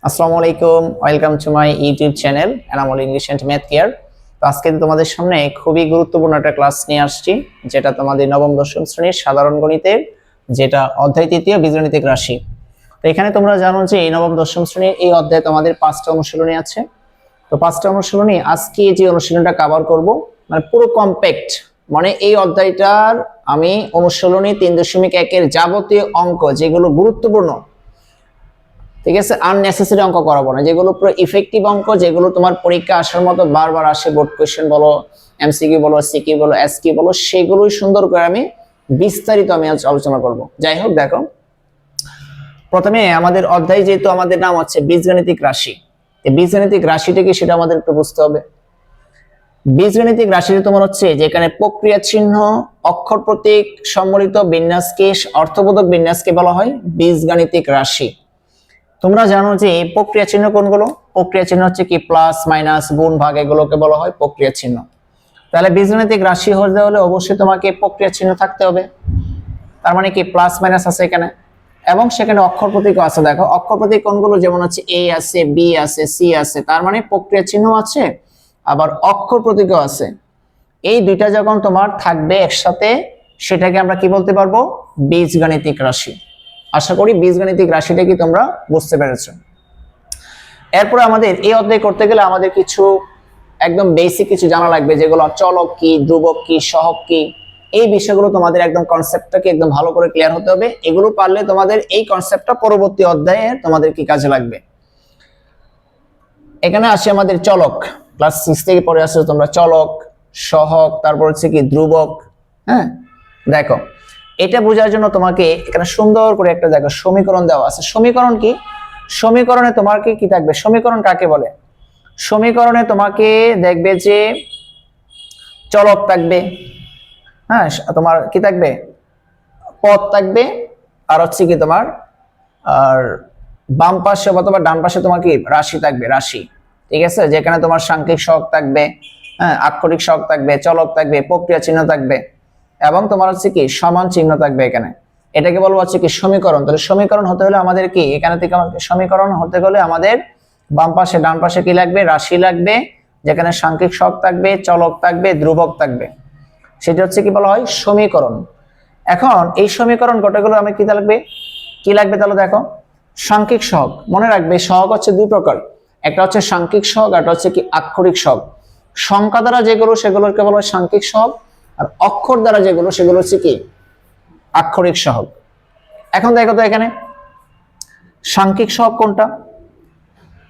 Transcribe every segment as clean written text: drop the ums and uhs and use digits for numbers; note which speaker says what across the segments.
Speaker 1: আসসালামু আলাইকুম, welcome to my YouTube channel Enamul English and math care. তো আজকে তোমাদের সামনে খুবই গুরুত্বপূর্ণ একটা ক্লাস নিয়ে আসছি, যেটা তোমাদের নবম দশম শ্রেণীর সাধারণ গণিতের, যেটা অধ্যায় তৃতীয় বীজগণিতিক রাশি। তো এখানে তোমরা জানো যে এই নবম দশম শ্রেণীর এই অধ্যায়ে তোমাদের 5টা অনুশীলনী আছে। তো 5টা অনুশীলনী আজকে যে অনুশীলনটা কভার করব, মানে পুরো কমপ্যাক্ট, মানে এই অধ্যায়টার আমি অনুশীলনী 3.1 এর যাবতীয় অঙ্ক যেগুলো গুরুত্বপূর্ণ, ঠিক আছে, আননেসেসারি অঙ্ক করাবো না, যেগুলো পুরো ইফেক্টিভ অঙ্ক, যেগুলো তোমার পরীক্ষা আসার মতো বারবার আসে, বোর্ড কোশ্চেন বলো, এমসিকিউ বলো, সিকিউ বলো, এসকিউ বলো, সেগুলোই সুন্দর করে আমি বিস্তারিত আলোচনা করব। যাই হোক, দেখো, প্রথমে আমাদের অধ্যায়, যেহেতু আমাদের নাম হচ্ছে বীজগণিতিক রাশি, বীজগণিতিক রাশিটা কি সেটা আমাদের একটু বুঝতে হবে। বীজগণিতিক রাশিটা তোমার হচ্ছে যেখানে প্রক্রিয়া চিহ্ন, অক্ষর প্রতীক সম্বলিত বিন্যাসকে, অর্থবোধক বিন্যাসকে বলা হয় বীজগণিতিক রাশি। তোমরা জানো যে প্রক্রিয়া চিহ্ন কোনগুলো? প্রক্রিয়া চিহ্ন হচ্ছে কি প্লাস, মাইনাস, গুণ, ভাগ, এগুলোকে বলা হয় প্রক্রিয়া চিহ্ন। তাহলে বীজগণিতিক রাশি হতে হলে অবশ্যই তোমাকে প্রক্রিয়া চিহ্ন থাকতে হবে। তার মানে কি প্লাস মাইনাস আছে এখানে, এবং সেখানে অক্ষর প্রতীকও আছে। দেখো অক্ষর প্রতীক কোনগুলো, যেমন হচ্ছে এ আছে, বি আছে, সি আছে, তার মানে প্রক্রিয়া চিহ্ন আছে, আবার অক্ষর প্রতীকও আছে। এই দুইটা যখন তোমার থাকবে একসাথে, সেটাকে আমরা কি বলতে পারবো? বীজগণিতিক রাশি। আশা করি বীজগণিতিক রাশিটা কি তোমরা বুঝতে পেরেছো। এরপর আমাদের এই অধ্যায় করতে গেলে আমাদের কিছু একদম বেসিক কিছু জানা লাগবে, যেগুলো চলক কি, ধ্রুবক কি, সহগ কি, এই বিষয়গুলো তোমাদের একদম কনসেপ্টটাকে একদম ভালো করে ক্লিয়ার হতে হবে। এগুলো পারলে তোমাদের এই কনসেপ্টটা পরবর্তী অধ্যায়ে তোমাদের কি কাজে লাগবে। এখানে আসে আমাদের চলক, ক্লাস 6 থেকে পড়ে আসছো তোমরা, চলক, সহগ, তারপর হচ্ছে কি ধ্রুবক। হ্যাঁ, দেখো এটা বোঝার জন্য তোমাকে এখানে সুন্দর করে একটা দেখো সমীকরণ দেওয়া আছে। সমীকরণ কি? সমীকরণে তোমাকে কি থাকবে? সমীকরণ কাকে বলে? সমীকরণে তোমাকে দেখবে যে চলক থাকবে, হ্যাঁ, তোমার কি থাকবে? পদ থাকবে, আর হচ্ছে কি তোমার আর বাম পাশে অথবা ডান পাশে তোমার কি রাশি থাকবে, রাশি। ঠিক আছে, যেখানে তোমার সাংখ্যিক সহগ থাকবে, হ্যাঁ, আক্ষরিক সহগ থাকবে, চলক থাকবে, প্রক্রিয়া চিহ্ন থাকবে, এবং তোমার হচ্ছে কি সমান চিহ্ন থাকবে এখানে। এটাকে বলবো হচ্ছে কি সমীকরণ। তাহলে সমীকরণ হতে হলে আমাদের কি এখানে থেকে সমীকরণ হতে গেলে আমাদের বাম পাশে ডান পাশে কি লাগবে? রাশি লাগবে, যেখানে সাংখ্যিক সহগ থাকবে, চলক থাকবে, ধ্রুবক থাকবে। সেটা হচ্ছে কি বলা হয় সমীকরণ। এখন এই সমীকরণ গোটাগুলো আমি কি লাগবে, কি লাগবে? তাহলে দেখো সাংখ্যিক সহগ মনে রাখবে। সহগ হচ্ছে দুই প্রকার, একটা হচ্ছে সাংখ্যিক সহগ, একটা হচ্ছে কি আক্ষরিক সহগ। সংখ্যা দ্বারা যেগুলো সেগুলোকে বলা হয় সাংখ্যিক সহগ, আর অক্ষর দ্বারা যেগুলো সেগুলো হচ্ছে কি আক্ষরিক সহগ। এখন দেখো তো এখানে সাংখ্যিক সহগ কোনটা?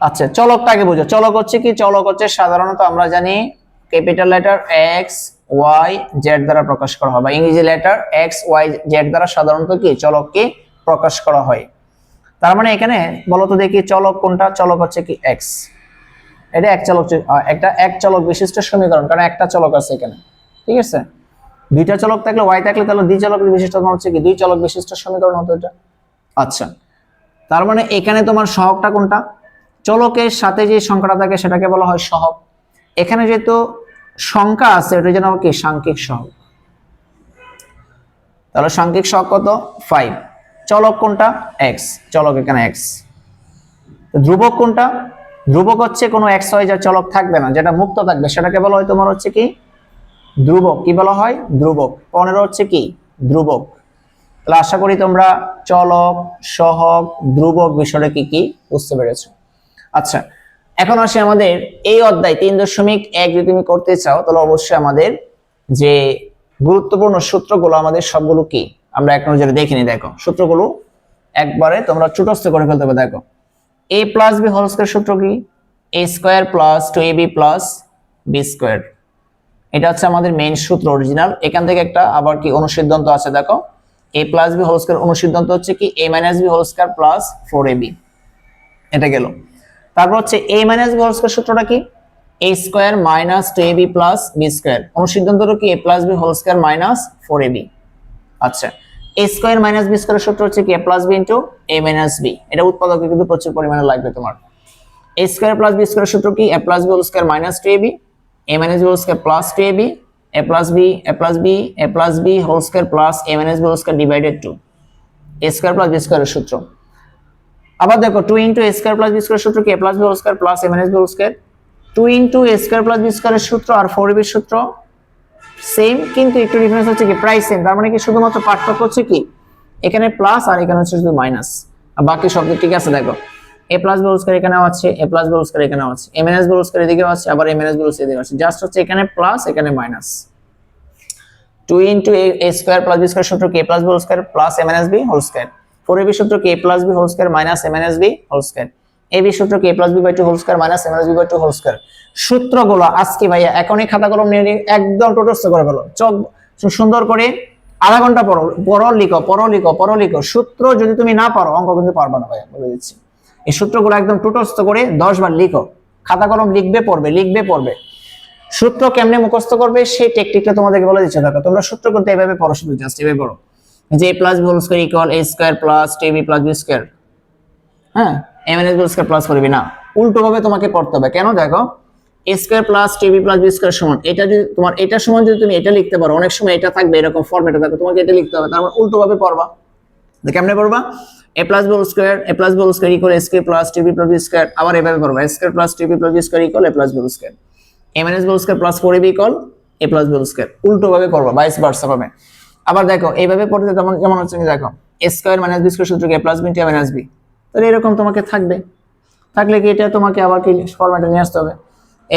Speaker 1: আচ্ছা, চলকটাকে বুঝো। চলক হচ্ছে কি? চলক হচ্ছে সাধারণত আমরা জানি capital letter X Y Z দ্বারা প্রকাশ করা হয়, বা ইংরেজি লেটার এক্স ওয়াই জেড দ্বারা সাধারণত কি চলককে প্রকাশ করা হয়। তার মানে এখানে বলতো দেখি চলক কোনটা? চলক হচ্ছে কি এক্স। এটা এক চলক, একটা এক চলক বিশিষ্ট সমীকরণ, কারণ একটা চলক আছে এখানে। ঠিক আছে, দুইটা চলক থাকলে ওয়াই থাকলে তাহলে দুই চলক বিশিষ্ট হচ্ছে কি দুই চলক বিশিষ্ট সমীকরণ হতো এটা। আচ্ছা, তার মানে এখানে তোমার সহগটা কোনটা? চলকের সাথে যে সংখ্যাটা থাকে সেটাকে বলা হয় সহগ। এখানে যেহেতু সংখ্যা আছে, এটা যেন কি সাংখ্যিক সহগ। তাহলে সাংখ্যিক সহগ কত? 5। চলক কোনটা? এক্স, চলক এখানে এক্স। ধ্রুবক কোনটা? ধ্রুবক হচ্ছে কোনো এক্স হয় যা চলক থাকবে না, যেটা মুক্ত থাকবে, সেটাকে বলা হয় তোমার হচ্ছে কি ধ্রুবক। কি বলা হয়? ধ্রুবক। 15 হচ্ছে কি ধ্রুবক। তাহলে আশা করি তোমরা চলক, সহগ, ধ্রুবক বিষয়টা কি কি বুঝতে পেরেছো। আচ্ছা, এখন আসে আমাদের এই অধ্যায় 3.1 যদি তুমি করতে চাও, তাহলে অবশ্যই আমাদের যে গুরুত্বপূর্ণ সূত্রগুলো আমাদের সবগুলো কি আমরা এক নজরে দেখে নিই। দেখো সূত্রগুলো একবারে তোমরা ছোটস্থ করে ফেলতে হবে। দেখো a plus B whole square সূত্র কি? a square plus 2ab plus B square. এটা হচ্ছে আমাদের মেইন সূত্র, অরিজিনাল। এখান থেকে একটা আবার কি অনুসিদ্ধান্ত আছে। দেখো a plus B whole square অনুসিদ্ধান্ত হচ্ছে কি a minus B whole square plus 4ab। এটা গেল। তারপর হচ্ছে a minus B whole square সূত্রটা কি? a square minus 2ab plus B square. অনুসিদ্ধান্তটা কি a plus B whole square minus 4ab। আচ্ছা, a square minus B square সূত্র হচ্ছে কি a plus B into a minus B. এটা উৎপাদকে কিন্তু প্রচুর পরিমাণে লাগবে তোমার। a square plus B square সূত্র কি a plus B whole square minus 2ab, a minus B whole square plus 2ab, a plus B a plus B a plus B whole square plus a minus B whole square divided 2। a square plus B স্কয়ারের সূত্র। আবার দেখো 2 into a square plus b square সূত্র কি a plus b whole square plus a minus b whole square. 2 into a square plus b স্কয়ারের সূত্র আর 4ab এর সূত্র same, কিন্তু একটু ডিফারেন্স হচ্ছে কি প্রাইস সেম, তার মানে কি শুধুমাত্র পার্থক্য হচ্ছে কি এখানে প্লাস আর এখানে হচ্ছে শুধু মাইনাস, আর বাকি সব ঠিক আছে। দেখো a plus b whole square এখানেও আছে, a plus b whole square এখানেও আছে, a minus b whole square এদিকেও আছে, আবার a minus b whole square এদিকেও আছে, জাস্ট হচ্ছে এখানে প্লাস এখানে minus. 2 into a square plus b square সূত্র কি a plus b whole square plus a minus b whole square. 4ab সূত্র কি a plus b whole square minus a minus b whole square. ab সূত্র কি a plus b by 2 whole square minus a minus b by 2 whole square. সূত্রগুলো আজকে ভাইয়া এখনই খাতা কলম নিয়ে একদম টোটস্থ করে ফেলো, চোখ সুন্দর করে আধা ঘন্টা পড়ো, পড়ো লিখো। সূত্র যদি তুমি না পারো অঙ্ক কিন্তু পারবে না ভাইয়া, বলে দিচ্ছি। এই সূত্রগুলো একদম টোটস্থ করে 10 বার লিখো, খাতা কলম লিখবে পড়বে। সূত্র কেমনে মুখস্থ করবে সেই টেকনিকটা তোমাদেরকে বলে দিচ্ছি। দেখো তোমরা সূত্র করতে এভাবে পড়ো, শুধু জাস্ট এভাবে পড়ো যে a plus b whole square equal a square plus 2ab plus b square, হ্যাঁ a minus b square plus 4ab না, উল্টো ভাবে তোমাকে পড়তে হবে। কেন? দেখো a square plus 2ab plus b square সমান এটা, যদি তোমার এটা সমান যদি তুমি এটা লিখতে পারো, অনেক সময় এটা থাকবে এরকম ফরম্যাটে, দেখো তোমাকে এটা লিখতে হবে, তারপর উল্টো ভাবে পড়বা। কেমনে পড়বা? a plus b whole square equal a square plus 2ab plus b square, আবার এভাবে পড়বা a square plus 2ab plus b square equal a plus b whole square, a minus b whole square plus 4ab equal a plus b whole square, উল্টো ভাবে পড়বা, vice versa ভাবে। আবার দেখো এইভাবে পড়তে যেমন হচ্ছে দেখো a square minus b square সূত্র কি a plus b into a minus b, তাহলে এরকম তোমাকে থাকলে কি এটা তোমাকে আবার কি ফরম্যাটে নিয়ে আসতে হবে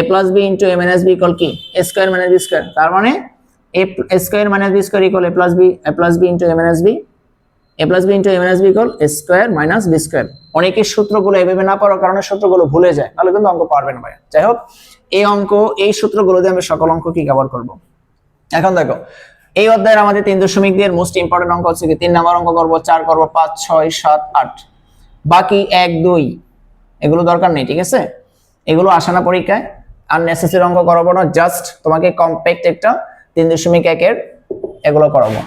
Speaker 1: a plus b into a minus b equal কি a square minus b square, তার মানে a square minus b square equal a plus b into a minus b, a plus b into a minus b equal a square minus b square. অনেকের সূত্রগুলো এভাবে না পারার কারণে সূত্রগুলো ভুলে যায়, তাহলে কিন্তু অঙ্ক পারবে না ভাই। যাই হোক এই সূত্রগুলো দিয়ে আমরা সকল অঙ্ক কি কভার করব। এখন দেখো এই অধ্যায়ের আমাদের 3.2 এর মোস্ট ইম্পর্টেন্ট অঙ্ক হচ্ছে কি 3 নাম্বার অঙ্ক করব, 4 করব, 5 6 7 8, বাকি 1 2 এগুলো দরকার নেই, ঠিক আছে? এগুলো আসে না পরীক্ষায়, আননেসেসারি অঙ্ক করাবো না, জাস্ট তোমাকে কম্প্যাক্ট একটা 3.1 এর এগুলো করাবো।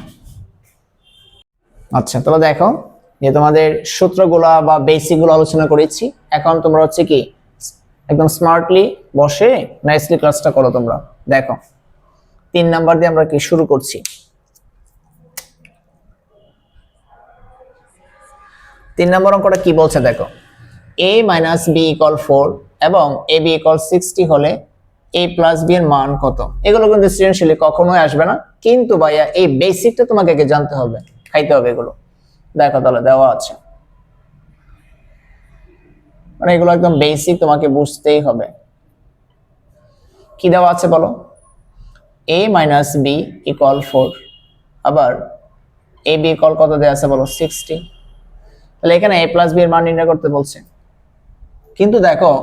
Speaker 1: আচ্ছা তাহলে দেখো যে তোমাদের সূত্রগুলো বা বেসিক গুলো আলোচনা করেছি, এখন তোমরা হচ্ছে কি একদম স্মার্টলি বসে নাইসলি ক্লাসটা করো। তোমরা দেখো 3 নাম্বার দিয়ে আমরা কি শুরু করছি। 3 নাম্বার অঙ্কটা কি বলছে দেখো, a মাইনাস b ইকুয়াল 4 এবং ab ইকুয়াল 60 হলে a প্লাস b এর মান কত? এগুলো কিন্তু সৃজনশীলে কখনোই আসবে না, কিন্তু ভাইয়া এই বেসিকটা তোমাকে আগে জানতে হবে, খাইতে হবে এগুলো। দেখো তাহলে দেওয়া আছে, মানে এগুলো একদম বেসিক, তোমাকে বুঝতেই হবে। কি দেওয়া আছে বলো? a মাইনাস b ইকুয়াল 4, আবার ab ইকুয়াল কত দেওয়া আছে বলো? 60। তাহলে এখানে a প্লাস b এর মান নির্ণয় করতে বলছে, কিন্তু দেখো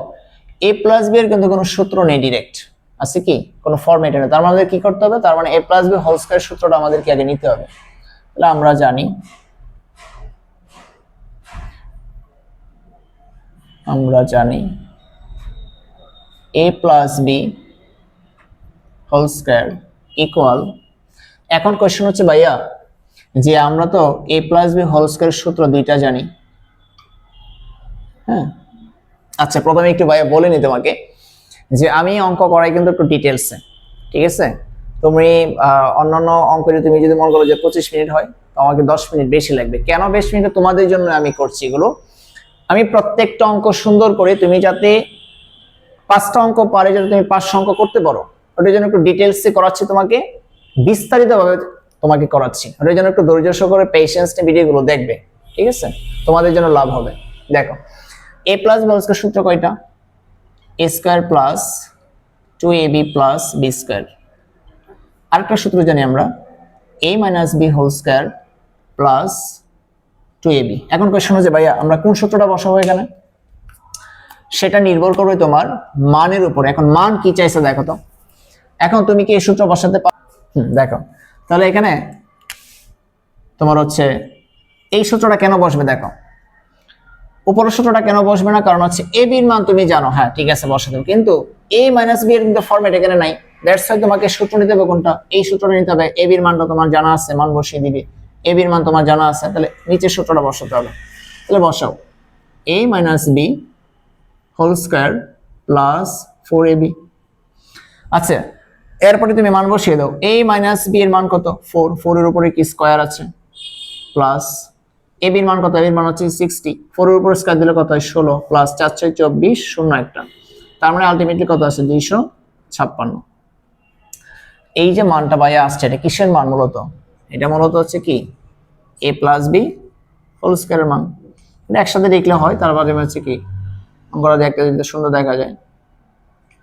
Speaker 1: a প্লাস b এর কিন্তু কোনো সূত্র নেই ডাইরেক্ট, আছে কি কোনো ফরম্যাটে নেই। তার মানে আমাদের কি করতে হবে? তার মানে a plus b whole square সূত্রটা আমাদেরকে আগে নিতে হবে। তাহলে আমরা জানি a plus b whole square equal, এখন কোশ্চেন হচ্ছে ভাইয়া যে আমরা তো a plus b whole square সূত্র দুইটা জানি, হ্যাঁ। আচ্ছা প্রথমে একটু ভাইয়া বলে নি তোমাকে যে আমি অঙ্ক করাই কিন্তু একটু ডিটেলসে, ঠিক আছে? তুমি অন্যান্য অঙ্ক তুমি যদি মনে করো যে 25 মিনিট হয়, তো আমাকে 10 মিনিট বেশি লাগবে। কেন 20 মিনিট? তোমাদের জন্য আমি করছি এগুলো। আমি প্রত্যেকটা অঙ্ক সুন্দর করে তুমি যাতে 5টা অঙ্ক পারে, যাতে তুমি 500 অঙ্ক করতে পারো, ওটার জন্য একটু ডিটেলসে করাচ্ছি তোমাকে, বিস্তারিতভাবে তোমাকে করাচ্ছি। ওটার জন্য একটু ধৈর্য সহকারে পেশেন্স নিয়ে ভিডিওগুলো দেখবে, ঠিক আছে? তোমাদের জন্য লাভ হবে। দেখো a plus b whole square সূত্র কয়টা? a square plus 2ab plus b square. আরেকটা সূত্র জানি আমরা a minus b whole square plus 2ab। এখন কোশ্চেন হচ্ছে ভাইয়া আমরা কোন সূত্রটা বসাবো এখানে? সেটা নির্ভর করবে তোমার মানের উপর। এখন মান কি চাইছে দেখো তো, এখন তুমি কি এই সূত্র বসাতে পারো? দেখো তাহলে এখানে তোমার হচ্ছে এই সূত্রটা কেন বসবে? দেখো উপরের সূত্রটা কেন বসবে না? কারণ হচ্ছে a b এর মান তুমি জানো, হ্যাঁ ঠিক আছে বসাতে হবে, কিন্তু a মাইনাস b এর কিন্তু ফরম্যাট এখানে নাই। দ্যাটস ওয়াই তোমাকে সূত্র নিতে হবে কোনটা? এই সূত্রটা নিতে হবে। a b এর মানটা তোমার জানা আছে, মান বসিয়ে দিবে। a b এর মান তোমার জানা আছে, তাহলে নিচের সূত্রটা বসাতে হবে। তাহলে বসাও a minus b whole square plus 4ab। আচ্ছা এরপরে তুমি মান বসিয়ে দাও। a মাইনাস b এর মান কত? 4, 4 এর উপরে কি স্কয়ার আছে প্লাস ab এর মান কত? ab এর মান হচ্ছে 60, 4 এর উপর স্কয়ার দিলে কত হয়? 16 প্লাস 4 6 24 শূন্য একটা, তার মানে আলটিমেটলি কত আছে? 256। এই যে মানটা ভাইয়া আসছে, এটা কিসের মান মূলত? এটা মূলত হচ্ছে কি a প্লাস b হোল স্কয়ারের মান। এটা একসাথে লিখলে হয়, তার বাদে হচ্ছে কি অঙ্কটা দেখতে যদি সুন্দর দেখা যায়।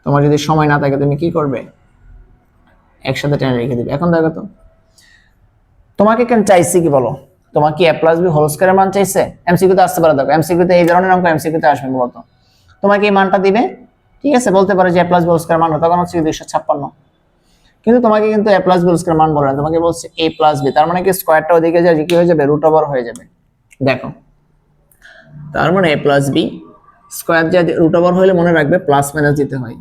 Speaker 1: তোমার যদি সময় না থাকে তুমি কি করবে? একসাথে টেনে রেখে দিবে। এখন দেখো তো তোমাকে কেন চাইছে কি বলো? তোমার কি a প্লাস b হোল স্কয়ারের মান চাইছে? এমসিকিউ তে আসতে পারে, দেখো এমসিকিউ তে এই ধরনের অঙ্ক এমসিকিউ তে আসবে মূলত। তোমাকে এই মানটা দিবে, ঠিক আছে, বলতে পারে যে a plus b whole square মান তখন হচ্ছে 256, কিন্তু তোমাকে কিন্তু a plus b whole square মান বলে না, তোমাকে বলছে a প্লাস b, তার মানে কি স্কয়ারটা ওদিকে যায় কি হয়ে যাবে? রুট ওভার হয়ে যাবে। দেখো তার মানে a প্লাস b স্কয়ার যে রুট ওভার হলে মনে রাখবে প্লাস মাইনাস দিতে হয়,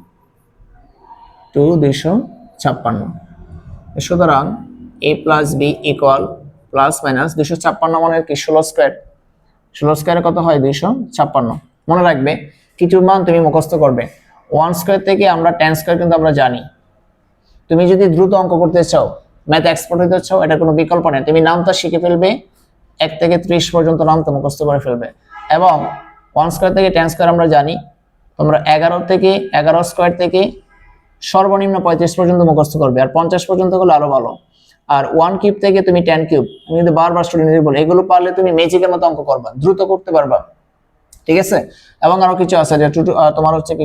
Speaker 1: 256। সুতরাং a plus b equal plus minus 256 মানে কি 16 স্কয়ার, 16 স্কয়ারে কত হয়? 256। মনে রাখবে কিছু মান তুমি মুখস্থ করবে। 1 স্কয়ার থেকে আমরা 10 স্কয়ার কিন্তু আমরা জানি। তুমি যদি দ্রুত অঙ্ক করতে চাও, ম্যাথ এক্সপার্ট হতে চাও, এটা কোনো বিকল্প নেই, তুমি নামটা শিখে ফেলবে, 1 থেকে 30 পর্যন্ত নামটা মুখস্থ করে ফেলবে। এবং 1 স্কয়ার থেকে 10 স্কয়ার আমরা জানি, তোমরা 11 স্কয়ার থেকে সর্বনিম্ন 35 পর্যন্ত মুখস্থ করবে, আর 50 পর্যন্ত হলে আরো ভালো। আর 1 কিউব থেকে তুমি 10 কিউব, আমি কিন্তু বারবার স্টুডেন্টদের বলি এগুলো পারলে তুমি ম্যাজিকের মতো অঙ্ক করবা, দ্রুত করতে পারবা, ঠিক আছে। এবং আরো কিছু আছে যে তোমার হচ্ছে কি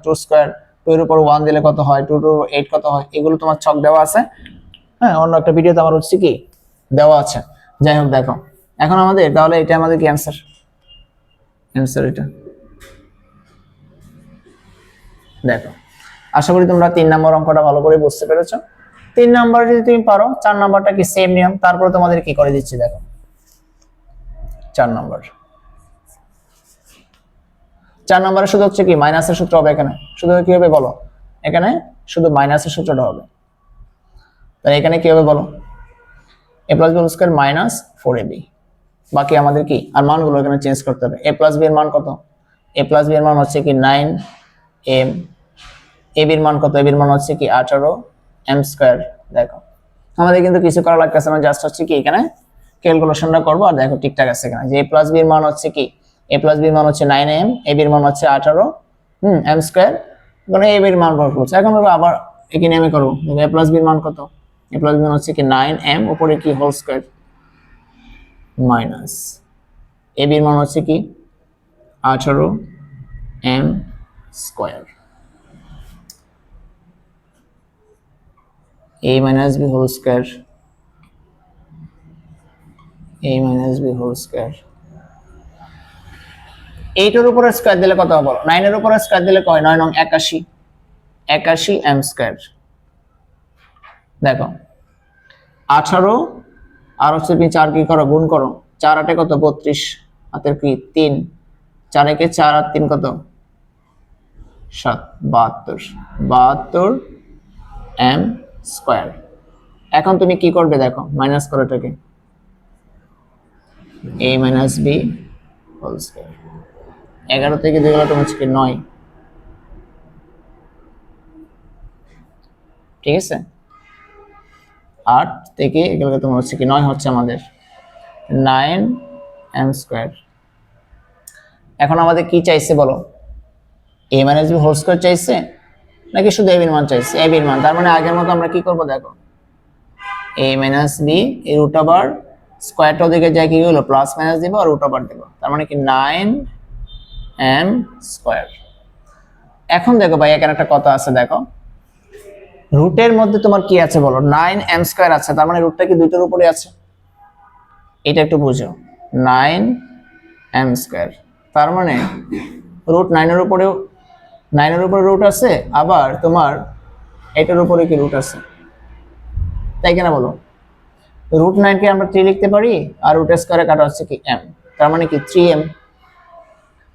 Speaker 1: 2 স্কয়ার, 2 এর উপর 1 দিলে কত হয়, 2 টু 8 কত হয়, এগুলো তোমার ছক দেওয়া আছে। হ্যাঁ, অন্য একটা ভিডিওতে আমার হচ্ছে কি দেওয়া আছে। যাই হোক দেখো এখন আমাদের তাহলে এটা আমাদের কি অ্যানসার এটা দেখো। আশা করি তোমরা 3 নম্বর অঙ্কটা ভালো করে বুঝতে পেরেছো। 3 নাম্বার যদি তুমি পারো, 4 নাম্বারটা কি সেম নিয়ম, তারপরে তোমাদের কি করে দিচ্ছি দেখো। 4 নাম্বার শুধু হচ্ছে কি মাইনাসের সূত্র হবে, এখানে শুধু কি হবে বলো? এখানে শুধু মাইনাসের সূত্রটা হবে। তাহলে এখানে কি হবে বলো? a plus b whole square minus 4ab, বাকি আমাদের কি আর মানগুলো এখানে চেঞ্জ করতে হবে। a প্লাস b এর মান কত? a প্লাস b এর মান হচ্ছে কি 9m, ab এর মান কত? ab এর মান হচ্ছে কি 18m স্কয়ার। দেখো আমাদের কিন্তু কিছু করা লাগতেছে না, জাস্ট হচ্ছে কি এখানে ক্যালকুলেশনটা করব, আর দেখো ঠিকঠাক আছে এখানে যে a প্লাস b এর মান হচ্ছে কি a প্লাস b এর মান হচ্ছে 9m, ab এর মান হচ্ছে 18 m স্কয়ার, মানে ab এর মান বার করছে। এখন আবার এখানে আমি করব, a প্লাস b এর মান কত? a প্লাস b এর মান হচ্ছে কি 9m উপরে কি হোল স্কয়ার মাইনাস ab এর মান হচ্ছে কি 18m square, a minus b whole square, a minus b whole square। 8 এর উপরে স্কয়ার দিলে কত হবে? 9 এর উপরে স্কয়ার দিলে কয়? 9 নং 81, 81m স্কয়ার। দেখো 18 আর হচ্ছে তুমি 4 কি করো? গুণ করো, 4 8 কত? 32, হাতের কি 3, 4 একে 4 আর 3 কত? 7, 72m স্কয়ার। এখন তুমি কি করবে দেখো, মাইনাস করো এটাকে, a minus b whole square. 11 থেকে 2 গেলে তোমার হচ্ছে 9, ঠিক আছে। 8 থেকে এগুলো তোমার হচ্ছে কি 9 হচ্ছে আমাদের 9m স্কয়ার। এখন আমাদের কি চাইছে বলো? a minus b whole square চাইছে নাকি শুধু a এর মান চাইছে? a এর মান। তার মানে আগের মতো আমরা কি করব দেখো, a minus b এর রুট ওভার স্কয়ারটা ওদিকে যায় কি হলো প্লাস মাইনাস দিব আর রুট ওভার দেব, তার মানে কি 9m স্কয়ার। এখন দেখো ভাই এখানে একটা কথা আছে, দেখো রুটের মধ্যে তোমার কি আছে বলো? 9m স্কয়ার আছে, তার মানে রুটটা কি দুইটার উপরে আছে, এটা একটু বুঝো। 9m স্কয়ার তার মানে রুট 9 এর উপরেও 9 এর উপরে রুট আছে, আবার তোমার এটার উপরে কি রুট আছে, তাই কেন বলো? রুট 9 কে আমরা 3 লিখতে পারি, আর রুট স্কয়ারে কাটা হচ্ছে কি m, তার মানে কি 3m।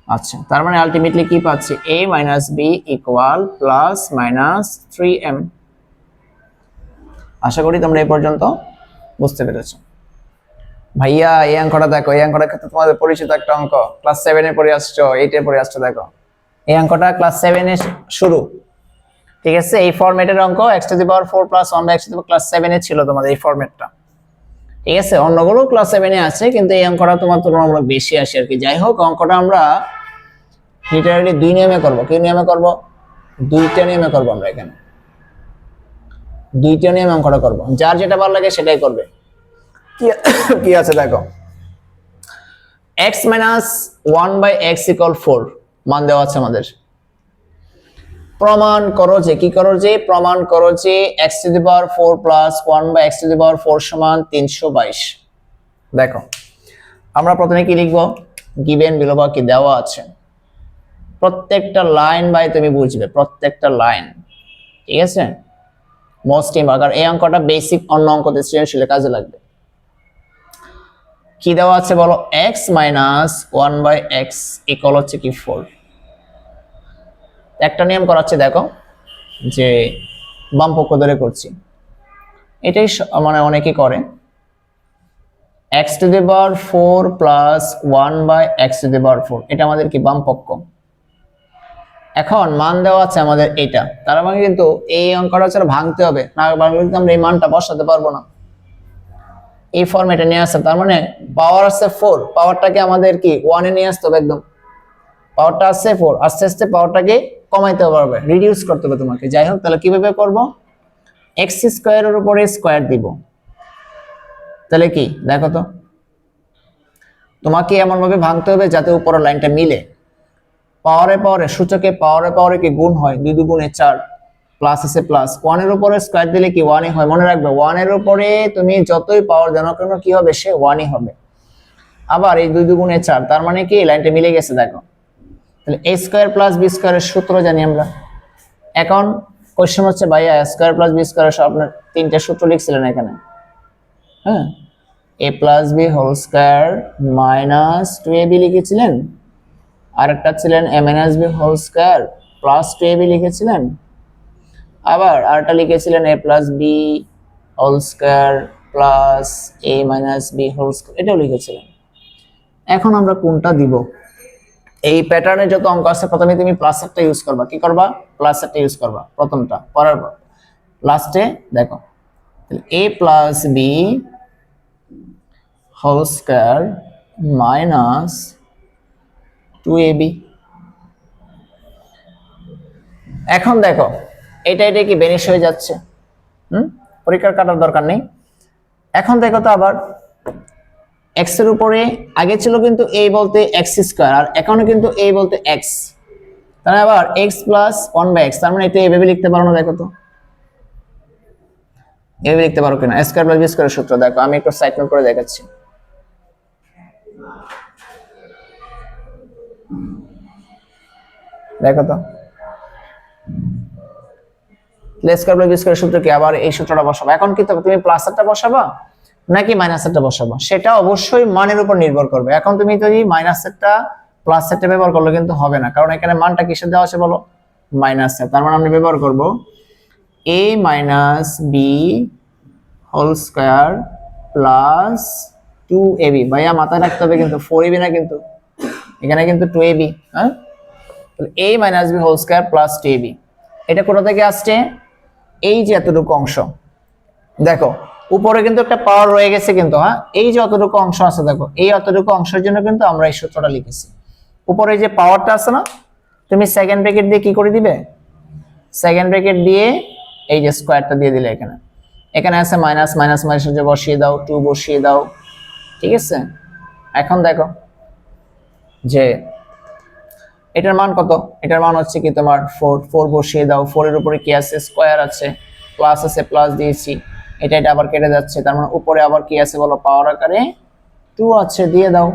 Speaker 1: আচ্ছা, তার মানে আলটিমেটলি কি পাচ্ছি? a minus b equal plus minus 3m। আশা করি তোমরা এই পর্যন্ত বুঝতে পেরেছো। ভাইয়া এই অঙ্কটা দেখো, এই অঙ্কটা কিন্তু তোমাদের পরিচিত একটা অঙ্ক, ক্লাস 7 এ পড়ে আসছো, 8 এ পড়ে আসছো। দেখো এই অঙ্কটা ক্লাস 7 এ শুরু, ঠিক আছে। এই ফরম্যাটের অঙ্ক x⁴ + 1/x⁴ ক্লাস 7 এ ছিল তোমাদের এই ফরম্যাটটা, ঠিক আছে, অন্যগুলো ক্লাস 7 এ আছে, কিন্তু এই অঙ্কটা তোমার তুলনামূলক বেশি আসে আর কি। যাই হোক, অঙ্কটা আমরা লিটারালি 2 নিয়মে করব। কি নিয়মে করব? 2টা নিয়মে করব আমরা এখানে। 2টা নিয়মে অঙ্কটা করব, যার যেটা ভালো লাগে সেটাই করবে। কি আছে দেখো, x - 1/x = 4 মান দেওয়া আছে আমাদের। প্রমাণ করো যে, কি করো যে, প্রমাণ করো যে x⁴ প্লাস 1/x⁴ সমান 322। দেখো, আমরা প্রথমে কি লিখবো? গিভেন বিলো বা কি দেওয়া আছে, প্রত্যেকটা লাইন বাই তুমি বুঝবে, প্রত্যেকটা লাইন। ঠিক আছে, মোস্ট ইম্পর্টেন্ট, এই অঙ্কটা বেসিক অন্য অঙ্কতে সৃজনশীলে কাজে লাগবে। কি দেওয়া আছে বলো? x - 1/x = হচ্ছে কি 4। একটা নিয়ম করাচ্ছে দেখো, যে বাম পক্ষ ধরে করছি, এটাই মানে অনেকেই করে। x⁴ প্লাস 1/x⁴, এটা আমাদের কি বাম পক্ষ। এখন মান দেওয়া আছে আমাদের এটা, তার মানে কিন্তু এই অঙ্কটা ছাড়া ভাঙতে হবে, না ভাঙলে কিন্তু আমরা এই মানটা বসাতে পারবো না। এই ফর্মেটে নিয়ে আসছে, তার মানে পাওয়ার আছে 4, পাওয়ারটাকে আমাদের কি 1 এ নিয়ে আসতে হবে একদম। পাওয়ারটা আছে 4, আস্তে আস্তে পাওয়ারটাকে কমাইতে পারবে, রিডিউস করতে হবে তোমাকে। যাই হোক, তাহলে কিভাবে করব? x² এর উপরে স্কয়ার দিব। তাহলে কি দেখো তো, তোমাকে এমন ভাবে ভাঙতে হবে যাতে উপরের লাইনটা মিলে। পাওয়ারে পাওয়ারে, সূচকে পাওয়ারে পাওয়ারে কি গুণ হয়, 2 × 4, প্লাস আছে প্লাস, 1 এর উপরে স্কয়ার দিলে কি 1 হয়। মনে রাখবে, 1 এর উপরে তুমি যতই পাওয়ার জানো কেন কি হবে, সে 1 হবে। আবার এই 2 × 4, তার মানে কি লাইনটা মিলে গেছে। দেখো, তাহলে a² + b² এর সূত্র জানি আমরা। এখন কোশ্চেন হচ্ছে, ভাইয়া a² + b² সব আপনার 3টা সূত্র লিখছিলেন এখানে। হ্যাঁ, a + b² - 2ab লিখেছিলেন, আরেকটা ছিলেন a - b² + 2ab লিখেছিলেন, আবার আরেকটা লিখেছিলেন a + b² + a - b², এটাও লিখেছিলেন। এখন আমরা কোনটা দিব? এই প্যাটার্নে যত অঙ্ক আছে, প্রথমে তুমি প্লাসেরটা ইউজ করবা। কি করবা? প্লাসেরটা ইউজ করবা প্রথমটা, পরের লাস্টে দেখো, a + b² - 2ab। এখন দেখো, এটা কি বেনিশ হয়ে যাচ্ছে, পরীক্ষার কাটার দরকার নেই। এখন দেখো তো, আবার x এর উপরে আগে ছিল কিন্তু a বলতে x², আর এখনো কিন্তু a বলতে x, তাহলে আবার x + 1/x, তার মানে এটা এভাবে লিখতে পারো না? দেখো তো, এভাবে লিখতে পারো কিনা? a² + b² এর সূত্র দেখো, আমি একটু সাইড নোট করে দেখাচ্ছি। দেখো তো, a² + b² এর সূত্র কি? আবার এই সূত্রটা বসাবো। এখন কি তুমি প্লাসেরটা বসাবা নাকি মাইনাসেরটা বসাবো, সেটা অবশ্যই মানের উপর নির্ভর করবে। এখন তুমি যদি মাইনাসেরটা প্লাসেরটা ব্যবহার করলে কিন্তু হবে না, কারণ এখানে মানটা কিসের দেওয়া আছে বলো? মাইনাসের। তার মানে আমরা ব্যবহার করব a - b² + 2ab। ভাইয়া মাথায় রাখতে হবে কিন্তু 4ab না, কিন্তু এখানে কিন্তু 2ab। হ্যাঁ, তাহলে a - b² + 2ab, এটা কোথা থেকে আসছে? এই যে এতটুকু অংশ, দেখো উপরে কিন্তু একটা পাওয়ার রয়ে গেছে কিন্তু। হ্যাঁ, এই যে অতটুকু অংশ আছে, দেখো এই অতটুকু অংশের জন্য কিন্তু আমরা এই সূত্রটা লিখেছি। উপরে যে পাওয়ারটা আছে না, তুমি সেকেন্ড ব্র্যাকেট দিয়ে কি করে দিবে? সেকেন্ড ব্র্যাকেট দিয়ে এই যে স্কয়ারটা দিয়ে দিলে, এখানে এখানে আছে মাইনাস, মাইনাস মাইনাসে বসিয়ে দাও, 2 বসিয়ে দাও। ঠিক আছে, এখন দেখো যে এটার মান কত? এটার মান হচ্ছে কি তোমার 4 বসিয়ে দাও। 4 এর উপরে কি আছে? স্কয়ার আছে, প্লাস আছে, প্লাস দিয়েছি, এটা আবার কেটে যাচ্ছে, তার মানে উপরে আবার কি আছে বলো? পাওয়ার আকারে 2 আছে, দিয়ে দাও।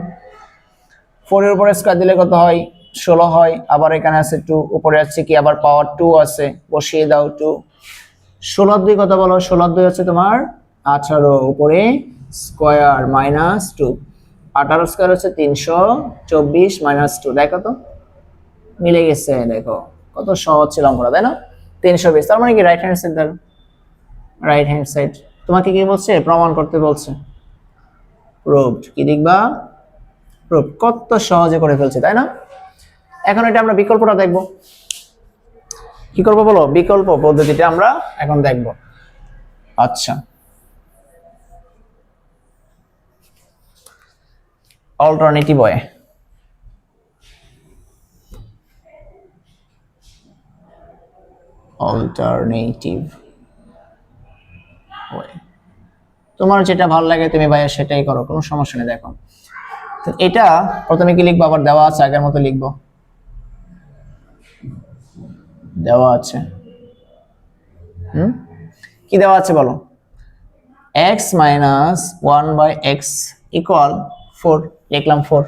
Speaker 1: 4 এর উপরে স্কয়ার দিলে কত হয়? 16 হয়। আবার এখানে আছে 2, উপরে আছে কি আবার পাওয়ার 2 আছে, বসিয়ে দাও 2। 16 2 কত বলো? 16 2 হচ্ছে তোমার 18, উপরে স্কয়ার মাইনাস 2, 18 স্কয়ার হচ্ছে 324 মাইনাস 2। দেখো তো মিলে গেছে, দেখো কত সহজ ছিল অঙ্কটা, তাই না? 320, তার মানে কি রাইট হ্যান্ড সাইড। দেখো রাইট হ্যান্ড সাইড তোমাকে কি বলছে? প্রমাণ করতে বলছে। প্রুভড, কি লিখবা? প্রুভ। কত সহজে করে ফেলছে, তাই না? এখন এটা আমরা বিকল্পটা দেখব। কি করব বলো? বিকল্প পদ্ধতিটা আমরা এখন দেখব। আচ্ছা, অল্টারনেটিভ ওয়ে। অল্টারনেটিভ ওয়ে, তোমার যেটা ভালো লাগে তুমি ভাইয়া সেটাই করো, কোনো সমস্যা নেই। দেখো তো এটা প্রথমে কি লিখবো, আবার দেওয়া আছে আগের মতো লিখবো, দেওয়া আছে কি দেওয়া আছে বলো, x মাইনাস 1/x ইকুয়াল 4, লিখলাম 4।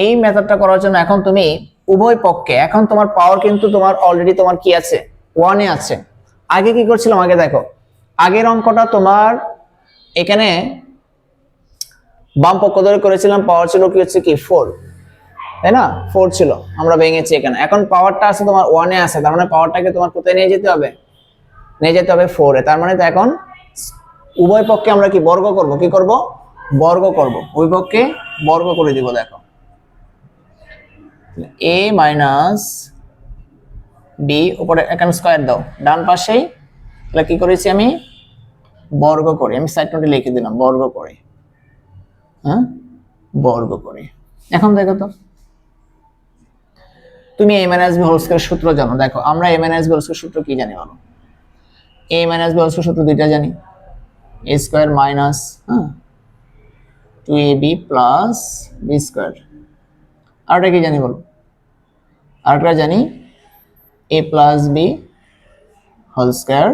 Speaker 1: এই মেথডটা করার জন্য এখন তুমি উভয় পক্ষে, এখন তোমার পাওয়ার কিন্তু তোমার অলরেডি তোমার কি আছে 1 এ আছে। আগে কি করছিলাম, আগে দেখো আগের অঙ্কটা তোমার এখানে বাম পক্ষ ধরে করেছিলাম, পাওয়ার ছিল কি হচ্ছে কি 4, তাই না, 4 ছিল, আমরা ভেঙেছি এখানে। এখন পাওয়ারটা আছে তোমার 1 এ আছে, তার মানে পাওয়ারটাকে তোমার কোথায় নিয়ে যেতে হবে, নিয়ে যেতে হবে 4 এ। তার মানে তো এখন উভয় পক্ষে আমরা কি বর্গ করব, কি করব, বর্গ করব, উভয় পক্ষে বর্গ করে দিব। দেখো a মাইনাস b উপরে এখানে স্কয়ার দাও, ডান পাশেই তাহলে কি করেছি আমি বর্গ করে, আমি সাইড নোটে লিখে দিলাম বর্গ করে, হ্যাঁ বর্গ করে। এখন দেখো তো তুমি a minus b whole square সূত্র জানো, দেখো আমরা a minus b whole square সূত্র কি জানি বলো, a minus b whole square সূত্র দুইটা জানি, a square minus 2ab plus b square. আরটা কি জানি বলো, আরটা জানি a plus b whole square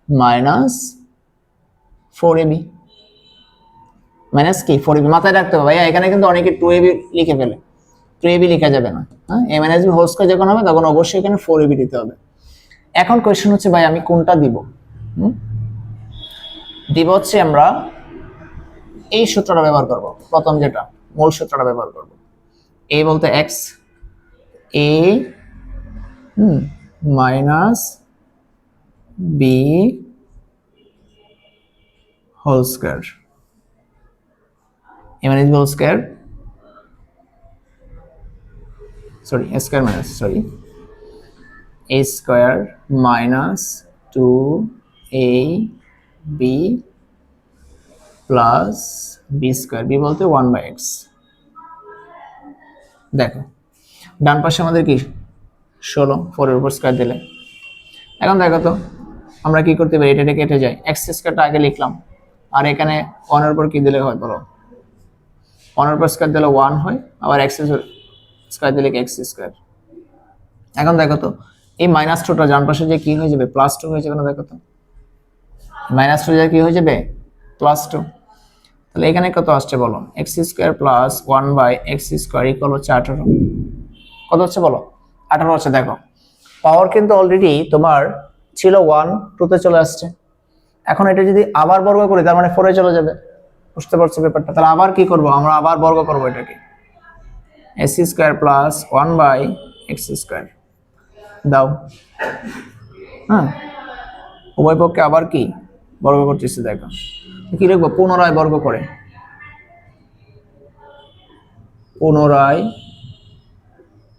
Speaker 1: minus 4ab, minus কি 4ab, মাথায় রাখতে হবে ভাইয়া, এখানে কিন্তু অনেকে 2ab লিখে ফেলে, 2ab লেখা যাবে না, হ্যাঁ a minus b whole square যখন হবে তখন অবশ্যই এখানে 4ab দিতে হবে। এখন কোশ্চেন হচ্ছে ভাই আমি কোনটা দিব, দিব হচ্ছে আমরা এই সূত্রটা ব্যবহার করব, প্রথম যেটা মূল সূত্রটা ব্যবহার করব, a বলতে x, a minus b whole square, a minus b whole square, sorry a square minus, sorry a square minus 2ab plus b square, b বলতে 1/x। দেখো ডান পাশে আমাদের কি 16, 4 এর উপর স্কয়ার দিলে। এখন দেখো তো আমরা কি করতে পারি, এটা কেটে যায়, x স্কয়ারটা আগে লিখলাম, আর এখানে 1 এর উপর কি দিলে হয় বলো, 1 এর উপর স্কয়ার দিলে 1 হয়, আবার x স্কয়ার দিলে x স্কয়ার। এখন দেখো তো এই মাইনাস 2টা ডান পাশে যে কি হয়ে যাবে, প্লাস 2 হয়ে যাবে না, দেখো তো মাইনাস 2 যে কি হয়ে যাবে প্লাস 2। তাহলে এখানে কত আসছে বলো, x square plus 1/x square equal হচ্ছে 18, কত হচ্ছে বলো 18 হচ্ছে। দেখো পাওয়ার কিন্তু অলরেডি তোমার ছিল 1, 2 তে চলে আসছে, এখন এটা যদি আবার বর্গ করি তার মানে 4 এ চলে যাবে, বুঝতে পারছো ব্যাপারটা। তাহলে আবার কি করব, আমরা আবার বর্গ করব এটাকে, x square plus 1/x square দাও, হ্যাঁ উভয় পক্ষে আবার কি বর্গ করতেছি। দেখো কি লিখবো, পুনরায় বর্গ করে, পুনরায়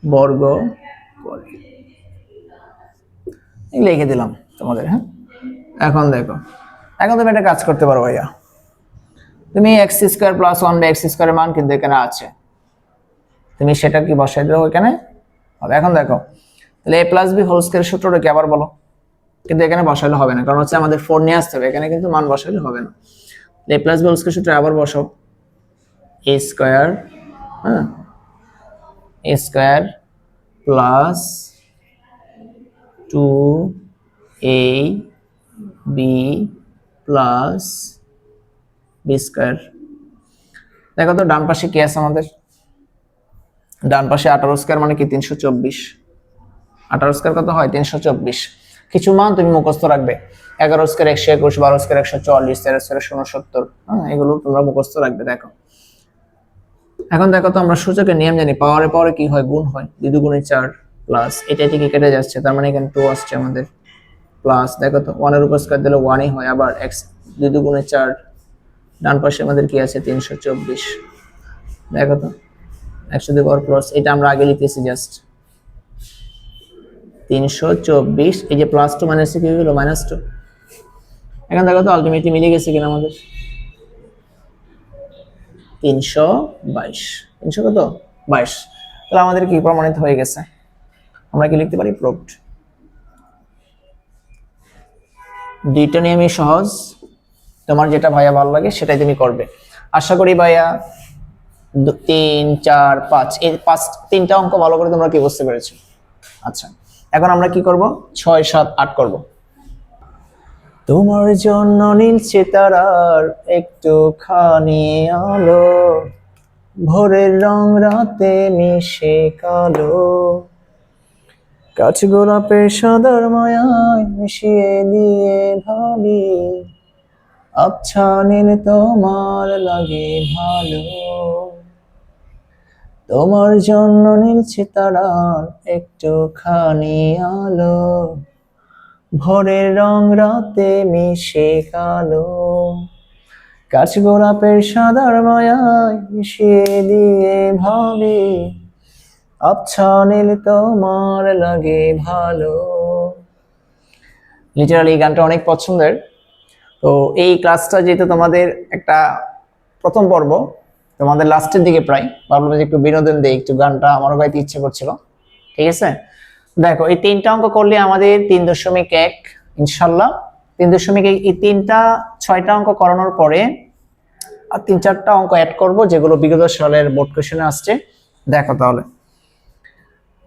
Speaker 1: বর্গ করে লিখে দিলাম তোমাদের, হ্যাঁ। এখন দেখো, এখন তুমি একটা কাজ করতে পারো ভাইয়া, তুমি x স্কয়ার প্লাস 1/x স্কয়ারের মান কিন্তু এখানে আছে, তুমি সেটা কি বসাই দাও এখানে হবে। এখন দেখো তাহলে a plus b whole square সূত্রটা কি আবার বলো, কিন্তু এখানে বসাইলে হবে না, কারণ হচ্ছে আমাদের 4 নিয়ে আসতে হবে, এখানে কিন্তু মান বসাইলে হবে না। a plus b whole square সূত্র আবার বসাও, a স্কয়ার, হ্যাঁ a square plus 2ab plus b square. দেখো তো ডান পাশে কি আছে আমাদের, ডান পাশে 18 স্কয়ার মানে কি 324, 18 স্কয়ার কত হয় 324। কিছু মান তুমি মুখস্থ রাখবে, 11 স্কয়ার 121, 12 স্কয়ার 144, 13 স্কয়ার 69, হ্যাঁ এগুলো তোমরা মুখস্থ রাখবে। দেখো এখন দেখো তো আমরা সূচকের নিয়ম জানি, পাওয়ারে পাওয়ারে কি হয় গুণ হয়, 2 গুণে 4 প্লাস এটা থেকে কেটে যাচ্ছে, তার মানে এখানে 2 আসছে আমাদের প্লাস। দেখো তো 1 এর উপর স্কয়ার দিলে 1ই হয়, আবার x 2 গুণে 4, ডান পাশে আমাদের কি আছে 324। দেখো তো 102 পাওয়ার প্লাস, এটা আমরা আগে লিখেছি জাস্ট 324, এই যে প্লাস 2 মাইনাস কি হলো -2। এখন দেখো তো আলটিমেটলি মিলে গেছে কিনা আমাদের, 322, 300 কত 22। তাহলে আমাদের কি প্রমাণিত হয়ে গেছে, আমরা কি লিখতে পারি প্রুভড। দুইটা নিয়মই সহজ, তোমার যেটা ভাইয়া ভালো লাগে সেটাই তুমি করবে। আশা করি ভাইয়া 3, 4, 5 এই তিনটা অঙ্ক ভালো করে তোমরা কি বুঝতে পেরেছো। আচ্ছা, এখন আমরা কি করব, 6, 7, 8 করব। তোমার জন্য নীল সিতারার একটুখানি আলো, ভোরের রং রাতে মিশে কালো, কাঠ গোলাপের সাদার মায়ায় মিশিয়ে দিয়ে ভাবি, আচ্ছা নীল তোমার লাগে ভালো। তোমার জন্য নীল সিতারার একটুখানি আলো, ভোরের রং রাতে মিশে কালো, কাঠ গোলাপের সাদার মায়ায় মিশিয়ে দিয়ে ভাবি, আচ্ছা নীল তোমার লাগে ভালো। লিটারালি গানটা অনেক পছন্দের। তো এই ক্লাসটা যেহেতু তোমাদের একটা প্রথম পর্ব, তোমাদের লাস্টের দিকে প্রায় ভাবলাম যে একটু বিনোদন দেই, একটু গানটা আমারও গাইতে ইচ্ছে করছিল। ঠিক আছে, দেখো এই তিনটা অঙ্ক করলে আমাদের 3.1 ইনশাল্লাহ 3.1 এই তিনটা 6টা অঙ্ক করানোর পরে আর 3-4টা অঙ্ক অ্যাড করব যেগুলো বিগত সালের বোর্ড কোশ্চেনে আসছে। দেখো তাহলে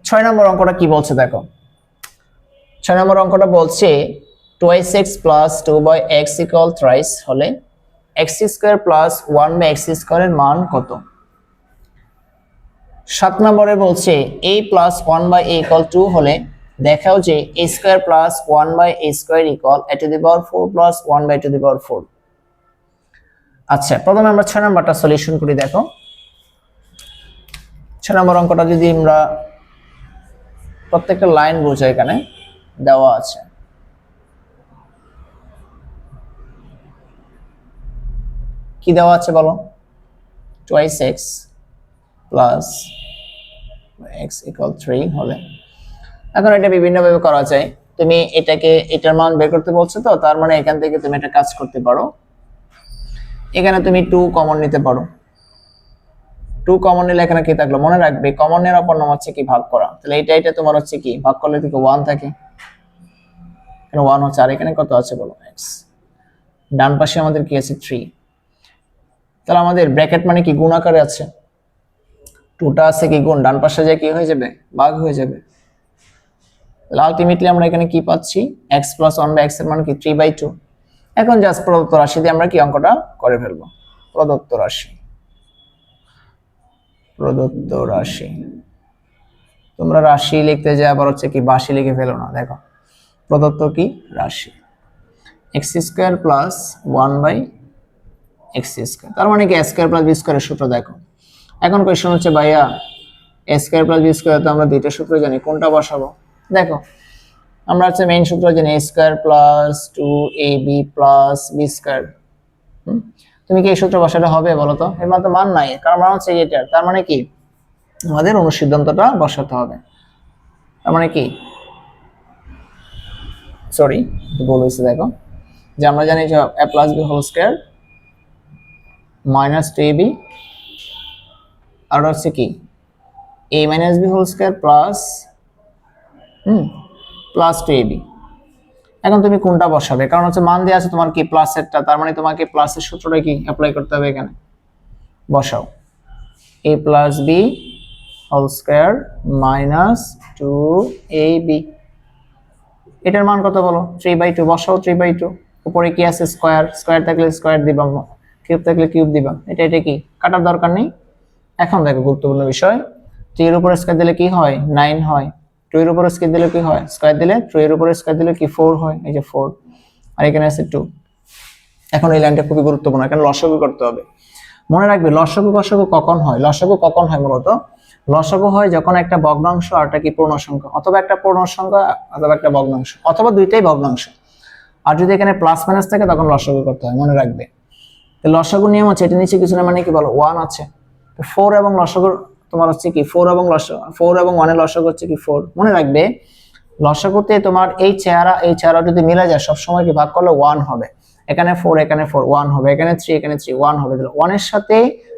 Speaker 1: 6 নম্বর অঙ্কটা কি বলছে, দেখো 6 নম্বর অঙ্কটা বলছে 2x plus 2x equal thrice হলে x square plus 1/x square এর মান কত। 7 নম্বরে বলছে a plus 1/a equal 2 হলে দেখাও যে a square plus 1/a square equal a to the power 4 plus 1/a to the power 4। আচ্ছা, প্রথমে আমরা 6 নম্বরটা সলিউশন করি। দেখো 6 নম্বর অঙ্কটা যদি আমরা প্রত্যেকটা লাইন বোঝাই, এখানে দেওয়া আছে কি দেওয়া আছে বলো, 2x plus x equal 3 হলে, এখন এটা বিভিন্ন ভাবে করা যায়। তুমি এটাকে এটার মান বের করতে বলছো, তো তার মানে এখান থেকে তুমি একটা কাজ করতে পারো, এখানে তুমি 2 কমন নিতে পারো। 2 কমন নিলে এখানে কি থাকলো, মনে রাখবে কমনের অপর নাম হচ্ছে কি ভাগ করা। তাহলে এটা তোমার হচ্ছে কি ভাগ করলে থেকে 1 থাকে, এখানে 1 হচ্ছে, আর এখানে কত আছে বলো x, ডান পাশে আমাদের কি আছে 3। তাহলে আমাদের ব্র্যাকেট মানে কি গুণ আকারে আছে, 2টা আছে কি গুণ, ডান পাশে যে কি হয়ে যাবে ভাগ হয়ে যাবে। তাহলে আলটিমেটলি আমরা এখানে কি পাচ্ছি, x plus 1/x এর মান কি 3/2। এখন জাস্ট প্রদত্ত রাশি দিয়ে আমরা কি অঙ্কটা করে ফেলবো। প্রদত্ত রাশি তোমরা রাশি লিখতে যায় আবার হচ্ছে কি বাসি লিখে ফেলো না। দেখো প্রদত্ত কি রাশি x square plus 1/x square, তার মানে কি a স্কয়ার প্লাস b স্কয়ারের সূত্র। দেখো এখন কোশ্চেন হচ্ছে ভাইয়া a square plus b square, তো আমরা দুইটা সূত্র জানি, কোনটা বসাবো। দেখো আমরা হচ্ছে মেইন সূত্র জানি a square plus 2ab plus b square. তুমি কি এই সূত্র বসালে হবে বলো তো, এর তো মান নাই, কারণ মান হচ্ছে এটার, তার মানে কি আমাদের অনুসিদ্ধান্তটা বসাতে হবে। তার মানে কি সরি ভুল হয়েছে, দেখো যে আমরা জানি যে a plus b whole square minus 2ab আর হচ্ছে কি a minus b whole square plus plus 2ab। এখন তুমি কোনটা বসাবে, কারণ হচ্ছে মান দেওয়া আছে তোমার কি প্লাসেরটা, তার মানে তোমাকে প্লাসের সূত্রটা কি অ্যাপ্লাই করতে হবে। এখানে বসাও a plus b whole square minus 2ab, এটার মান কত বলো 3/2। বসাও 3/2, উপরে কি আছে স্কয়ার, স্কয়ার থাকলে স্কয়ার দিবা, কিউব থাকলে কিউব দিবা, এটা কি কাটার দরকার নেই। এখন দেখো গুরুত্বপূর্ণ বিষয়, 3 এর উপর স্কয়ার দিলে কি হয় 9 হয়, 2 এর উপর স্কয়ার দিলে কি হয়, স্কয়ার দিলে 3 এর উপর স্কয়ার দিলে কি 4 হয়, এই যে 4, আর এখানে আছে 2। এখন এই লাইনটা খুবই গুরুত্বপূর্ণ, এখানে লসাগু করতে হবে। মনে রাখবে লসাগু কখন হয়, লসাগু কখন হয় মূলত লসাগু হয় যখন একটা ভগ্নাংশ আর একটা কি পূর্ণ সংখ্যা, অথবা একটা পূর্ণ সংখ্যা অথবা একটা ভগ্নাংশ, অথবা দুইটাই ভগ্নাংশ। আর যদি এখানে প্লাস মাইনাস থাকে তখন লসাগু করতে হয়, মনে রাখবে। তো লসাগু নিয়ম হচ্ছে এটা নিচে কিছু না, মানে কি বলো 1 আছে, তো 4 এবং লসাগু তোমার হচ্ছে কি 4 এবং 1 এর লসাগু হচ্ছে কি 4। মনে রাখবে লসাগুতে তোমার এই চেহারা যদি মিলে যায় সবসময় কি ভাগ করলে 1 হবে, এখানে 4 এখানে 4 1 হবে, এখানে 3 এখানে 3 1 হবে। 1 এর সাথে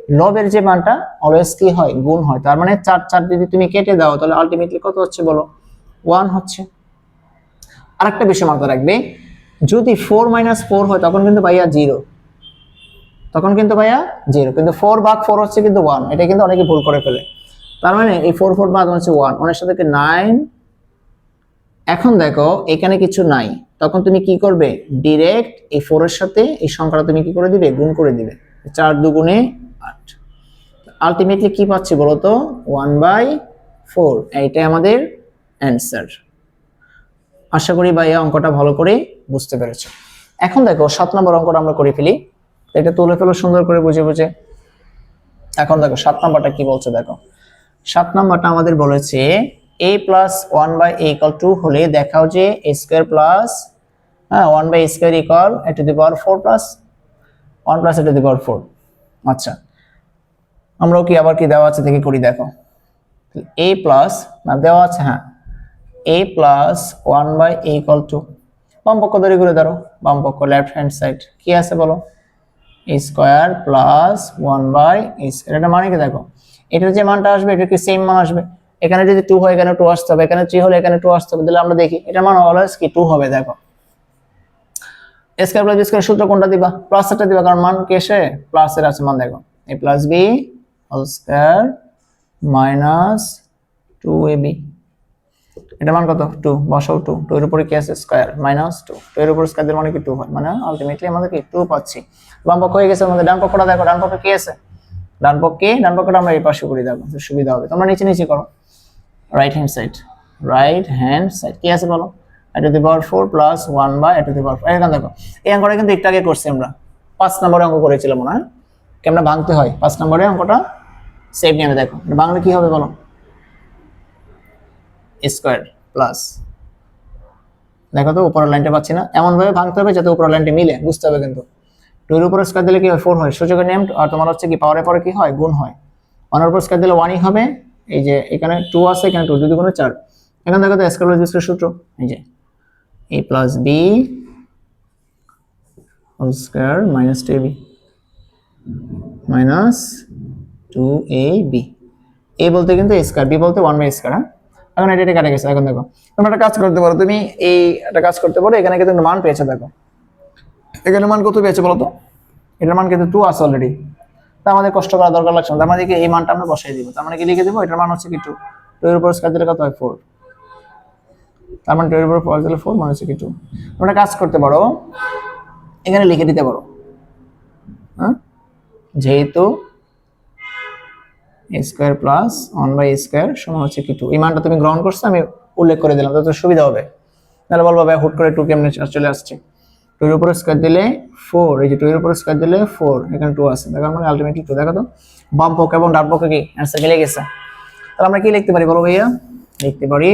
Speaker 1: লবের যে মানটা অলওয়েজ কি হয়, গুণ হয়। তার মানে 4 4 যদি তুমি কেটে দাও তাহলে আলটিমেটলি কত হচ্ছে বলো, 1 হচ্ছে। আরেকটা বিষয় মাথায় রাখবে, যদি 4 - 4 হয় তখন কিন্তু ভাইয়া 0, তখন কিন্তু ভাইয়া 0, কিন্তু 4 ভাগ 4 হচ্ছে কিন্তু 1, এটা কিন্তু অনেকে ভুল করে ফেলে। তার মানে এই 4 4 ভাগ হচ্ছে 1, ওনের সাথে 9। এখন দেখো এখানে কিছু নাই, তখন তুমি কি করবে, ডাইরেক্ট এই 4 এর সাথে এই সংখ্যাটা তুমি কি করে দিবে, গুণ করে দিবে। 4 দুগুণে 8, আলটিমেটলি কি পাচ্ছি বলতো, 1/4। এইটাই আমাদের অ্যান্সার। আশা করি ভাইয়া অঙ্কটা ভালো করে বুঝতে পেরেছো। এখন দেখো 7 নম্বর অঙ্কটা আমরা করে ফেলি, এটা তুলে ফেলো সুন্দর করে বুঝে বুঝে। এখন দেখো 7 নাম্বারটা কি বলছে, দেখো 7 নাম্বারটা আমাদের বলেছে a plus 1/a = 2 হলে দেখাও যে a square plus 1/a square equal a to the power 4 plus 1 plus a to the power 4। আচ্ছা, আমরাও কি আবার কি দেওয়া আছে দেখি করি, দেখো a প্লাস না দেওয়া আছে, হ্যাঁ a plus 1/a = 2, বাম পক্ষ ধরে করে ধরো, বাম পক্ষ লেফট হ্যান্ড সাইড কি আছে বলো, a square plus 1/a square. এটা মানে কি দেখো, এটার যে মানটা আসবে এটা কি সেম মান আসবে, এখানে যদি 2 হয় এখানে 2 আসতে হবে, এখানে 3 হলে এখানে 2 আসতে হবে, তাহলে আমরা দেখি এটার মান অলওয়েজ কি 2 হবে। দেখো a square plus b square সূত্র কোনটা দিবা, প্লাসটা দিবা, কারণ মান কি এসে প্লাসের আছে মান। দেখো a plus b whole square minus 2ab, এটা মান কত 2, বসাও 2, 2 এর উপরে কি আছে স্কয়ার মাইনাস 2, 2 এর উপর স্কয়ার দিলে মানে কি 2 হয়, মানে আলটিমেটলি আমাদের কি 2 পাচ্ছি। বাম পক্ষ হয়ে গেছে, আমাদের ডান পক্ষটা দেখো, ডান পক্ষে কি আছে, ডান পক্ষটা আমরা এই পাশে করে দেব, সুবিধা হবে। তোমরা নিচে নিচে করো, রাইট হ্যান্ড সাইড কি আছে বলো, a to the power 4 plus 1/a to the power 4। এখন দেখো এই অঙ্কটা কিন্তু একটু আগে করছি আমরা, 5 নম্বরে অঙ্ক করেছিলাম মনে হয়, কেমন ভাঙতে হয় 5 নম্বরে অঙ্কটা সেভ নিয়ে দেখো, বাংলা কি হবে বলো, স্কয়ার প্লাস, দেখো তো উপরের লাইনটা পাচ্ছি না, এমন ভাবে ভাঙতে হবে যাতে উপরের লাইনটা মিলে, বুঝতে হবে কিন্তু। 2 এর উপর স্কয়ার দিলে কি হয় 4 হয়, সূচকের নিয়ম, আর তোমার হচ্ছে কি পাওয়ারের পরে কি হয় গুণ হয়, 1 এর উপর স্কয়ার দিলে 1ই হবে। এই যে এখানে 2 আছে, এখানে 2, 2 গুণে 4, এখন দেখো তো স্কয়ার প্লাস স্কয়ার সূত্র, এই যে a plus b whole square minus 2ab minus 2ab, a বলতে কিন্তু a স্কয়ার, b বলতে 1/a স্কয়ার। হ্যাঁ এখন এটা কাটা গেছে। এখন দেখো তোমরা একটা কাজ করতে পারো, তুমি এই একটা কাজ করতে পারো, এখানে কিন্তু মান পেয়েছো, দেখো এখানে মান কত পেয়েছে বলো তো, এটার মান কিন্তু 2 আছে অলরেডি, তা আমাদের কষ্ট করা দরকার লাগছে না, আমাদেরকে এই মানটা আমরা বসাই দিব। তার মানে কি লিখে দেবো, এটার মান হচ্ছে কি 2, 2 এর উপর স্কয়ার দিলে কত হয় 4, তার মানে 2 এর উপর 4 দিলে 4 মানে হচ্ছে কি 2। তোমরা কাজ করতে পারো, এখানে লিখে দিতে পারো, হ্যাঁ যেহেতু a square plus 1/a square সমান হচ্ছে কি 2, এই মানটা তুমি গ্রহণ করছো, আমি উল্লেখ করে দিলাম তাতে সুবিধা হবে, তাহলে বলবো ভাই হুট করে 2 কেমনে চলে আসছে। 2 এর উপর স্কয়ার দিলে 4, এই যে 2 এর উপর স্কয়ার দিলে 4, এখানে 2 আছে, দেখো মানে আলটিমেটলি 2। দেখো তো বাম পক্ষ এবং ডান পক্ষ কি অ্যানসার মিলে গেছে, তাহলে আমরা কি লিখতে পারি বলো ভাইয়া, লিখতে পারি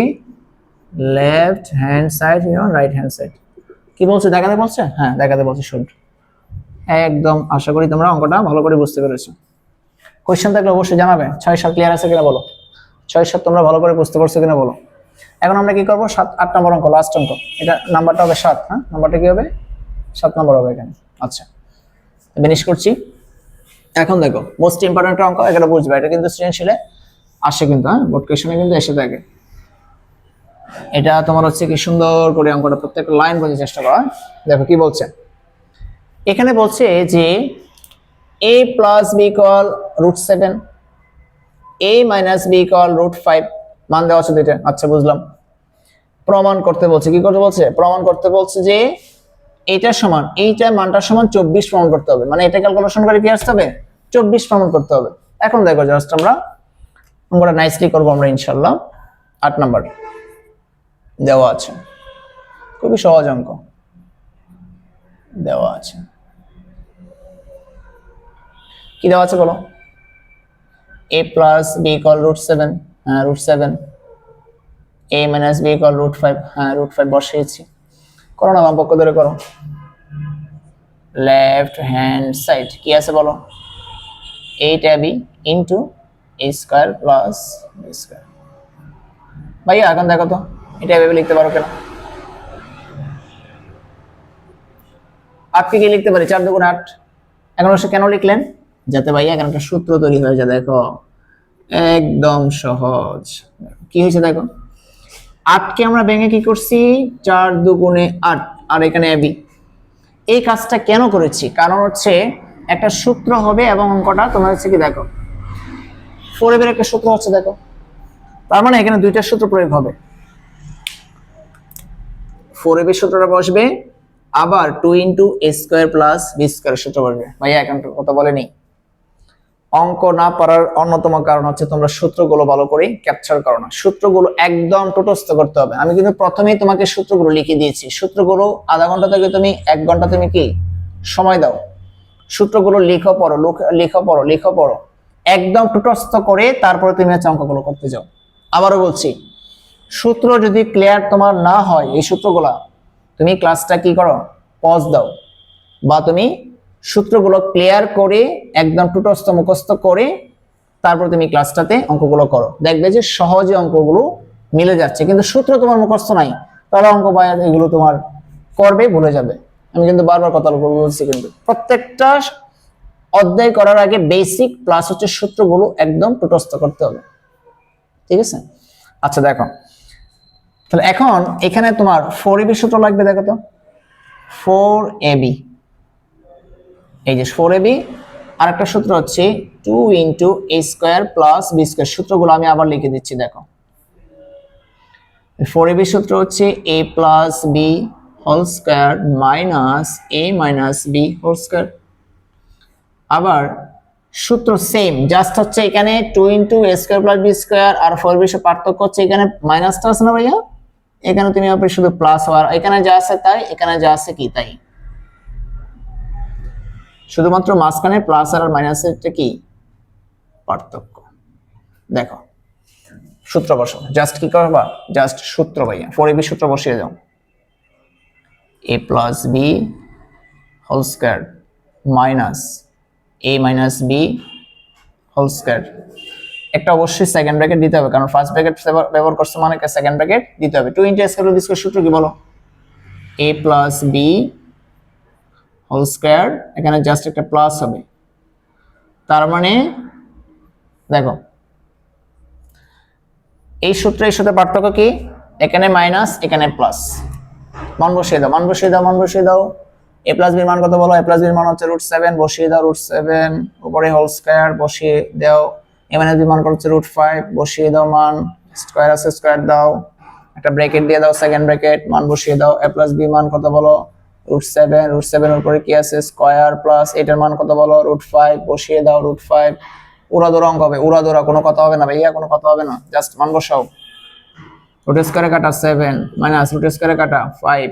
Speaker 1: left hand side right hand side. কি বলছে দেখাতে বলছে, হ্যাঁ দেখাতে বলছে শুড, একদম। আশা করি তোমরা অঙ্কটা ভালো করে বুঝতে পেরেছো। কোশ্চেন থাকলে অবশ্যই জানাবে, 6-7 ক্লিয়ার আছে কিনা বলো, 6-7 তোমরা ভালো করে বুঝতে পারছো কিনা বলো। এখন আমরা কি করবো, 7-8 নম্বর অঙ্ক, লাস্ট অঙ্ক, এটা নাম্বারটা হবে 7, হ্যাঁ নাম্বারটা কি হবে 7 নম্বর হবে এখানে। আচ্ছা ফিনিশ করছি। এখন দেখো মোস্ট ইম্পর্টেন্ট অঙ্ক, এটা বুঝবে, এটা কিন্তু সৃজনশীলে আসে কিন্তু, হ্যাঁ বোর্ড কোশ্চেনে কিন্তু এসে থাকে। এটা তোমার হচ্ছে কি সুন্দর করে অঙ্কটা প্রত্যেকটা লাইন বোঝার চেষ্টা করা। দেখো কি বলছে, এখানে বলছে যে a plus b equal √7, a minus b equal √5, মান দেওয়া আছে দুইটা। আচ্ছা বুঝলাম, প্রমাণ করতে বলছে, কি করতে বলছে, প্রমাণ করতে বলছে যে এইটা সমান, এইটা মানটার সমান 24 প্রমাণ করতে হবে, মানে এটা ক্যালকুলেশন করে কি আসতে হবে 24 প্রমাণ করতে হবে। এখন দেখো জাস্ট আমরা অঙ্কটা নাইসলি করবো আমরা ইনশাআল্লাহ। 8 নাম্বার দেওয়া আছে, খুবই সহজ অঙ্ক দেওয়া আছে। কি দেওয়া আছে বলো, a plus b equal √7, হ্যাঁ √7, a minus b equal √5, হ্যাঁ √5 বসিয়েছি। করো না বাম পক্ষ ধরে করো, লেফট হ্যান্ড সাইড কি আছে বলো, 8ab into a square plus b square. ভাইয়া এখন দেখো তো এটা এভাবে লিখতে পারো কেন, 8 কে কি লিখতে পারি 4 2 8, এখন অবশ্য কেন লিখলেন যাতে ভাইয়া এখানে একটা সূত্র তৈরি হয়ে যায়। দেখো একদম সহজ। কি হয়েছে দেখো, 8কে আমরা ভেঙে কি করছি, 4 দুগুণে 8, আর এখানে এবি। এই কাজটা কেন করেছি, কারণ হচ্ছে একটা সূত্র হবে এবং অঙ্কটা তোমার হচ্ছে কি দেখো 4ab এর একটা সূত্র হচ্ছে দেখো, তার মানে এখানে দুইটা সূত্র প্রয়োগ হবে। 4ab সূত্রটা বসবে, আবার 2 × a² + b² সূত্র বসবে। ভাইয়া এখন কথা বলেনি। অঙ্ক না পারার অন্যতম কারণ হচ্ছে তোমরা সূত্রগুলো ভালো করে ক্যাপচার করো না। সূত্রগুলো একদম টোটস্থ করতে হবে। আমি কিন্তু প্রথমেই তোমাকে সূত্রগুলো লিখে দিয়েছি। সূত্রগুলো আধা ঘন্টা থেকে তুমি 1 ঘন্টা তুমি কি সময় দাও, সূত্রগুলো লিখো পড়ো একদম টোটস্থ করে তারপরে তুমি হচ্ছে অঙ্কগুলো করতে যাও। আবারও বলছি, সূত্র যদি ক্লিয়ার তোমার না হয়, এই সূত্রগুলা তুমি ক্লাসটা কি করো, পজ দাও, বা তুমি সূত্রগুলো ক্লিয়ার করে একদম টোটস্থ মুখস্থ করে তারপর তুমি ক্লাসটাতে অঙ্কগুলো করো। দেখবে যে সহজে অঙ্কগুলো মিলে যাচ্ছে। কিন্তু সূত্র তোমার মুখস্থ নাই, তাহলে অঙ্ক বা এগুলো তোমার করবে ভুলে যাবে। আমি কিন্তু বারবার কথা বলছি, কিন্তু প্রত্যেকটা অধ্যায় করার আগে বেসিক প্লাস হচ্ছে সূত্রগুলো একদম টোটস্থ করতে হবে, ঠিক আছে? আচ্ছা দেখো, তাহলে এখন এখানে তোমার 4ab সূত্র লাগবে। দেখো তো 4ab, এই যে 4ab, আর একটা সূত্র হচ্ছে 2 × a² + b²। সূত্রগুলো আমি আবার লিখে দিচ্ছি। দেখো 4ab সূত্র হচ্ছে a + b² - a - b²। আবার সূত্র সেম, জাস্ট হচ্ছে এখানে 2 × a² + b² আর 4ab পার্থক্য হচ্ছে এখানে মাইনাসটা আছে না ভাইয়া, এখানে তুমি আবার শুধু প্লাস, আর এখানে যা আছে তাই, এখানে যা আছে কি তাই, শুধুমাত্র মাঝখানে প্লাস আর মাইনাসেরটা কি পার্থক্য। দেখো সূত্র বসো, জাস্ট কি করবা, জাস্ট সূত্র ভাইয়া 4ab সূত্র বসিয়ে দাও। a + b² - a - b²। একটা অবশ্যই সেকেন্ড ব্র্যাকেট দিতে হবে, কারণ ফার্স্ট ব্র্যাকেট ব্যবহার করছে মানে সেকেন্ড ব্র্যাকেট দিতে হবে। 2 × a² + b² সূত্র কি বলো, a + b² এখানে জাস্ট একটা প্লাস হবে, তার মানে দেখো এই সূত্র এর সাথে পার্থক্য কি, এখানে মাইনাস এখানে প্লাস। মান বসিয়ে দাও। a + b এর মান কত বলো, a + b এর মান হচ্ছে √7, বসিয়ে দাও √7, উপরে হোল স্কয়ার বসিয়ে দাও। a - b মান কত হচ্ছে √5, বসিয়ে দাও মান, স্কয়ার আছে স্কয়ার দাও, একটা ব্র্যাকেট দিয়ে দাও সেকেন্ড ব্র্যাকেট, মান বসিয়ে দাও। a + b মান কত বলো, √7 এর উপরে কি আছে স্কয়ার, প্লাস এটার মান কত বলো √5, বসিয়ে দাও √5। উড়াদোড়া অঙ্ক হবে, উড়াদোড়া, কোনো কথা হবে না ভাইয়া, কোনো কথা হবে না, জাস্ট মান বসাও। রুট স্কয়ারে কাটা 7 মাইনাস রুট স্কয়ারে কাটা 5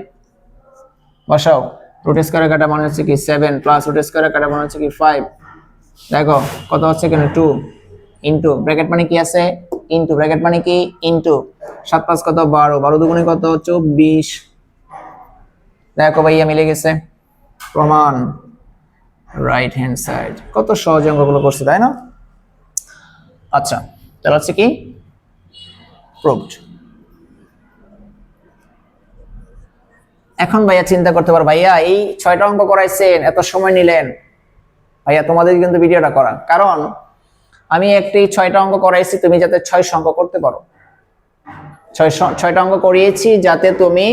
Speaker 1: বসাও। রুট স্কয়ারে কাটা মানে হচ্ছে কি 7 প্লাস রুট স্কয়ারে কাটা মানে হচ্ছে কি 5। দেখো কত হচ্ছে এখানে 2 ইনটু ব্র্যাকেট মানে কি আছে ইনটু, ব্র্যাকেট মানে কি ইনটু, 7 5 কত 12, 12 দুগুণে কত 24। দেখো ভাইয়া মিলে গেছে, প্রমাণ, রাইট হ্যান্ড সাইড। কত সহজ অঙ্কগুলো করছে তাই না? আচ্ছা তাহলে হচ্ছে কি প্রুভড। এখন ভাইয়া চিন্তা করতে পারো, ভাইয়া এই 6টা অঙ্ক করাইছেন, এত সময় নিলেন, ভাইয়া তোমাদের কিন্তু ভিডিওটা করা, কারণ আমি একটি 6টা অঙ্ক করাইছি তুমি যাতে 6 অঙ্ক করতে পারো। 6টা অঙ্ক করিয়েছি যাতে তুমি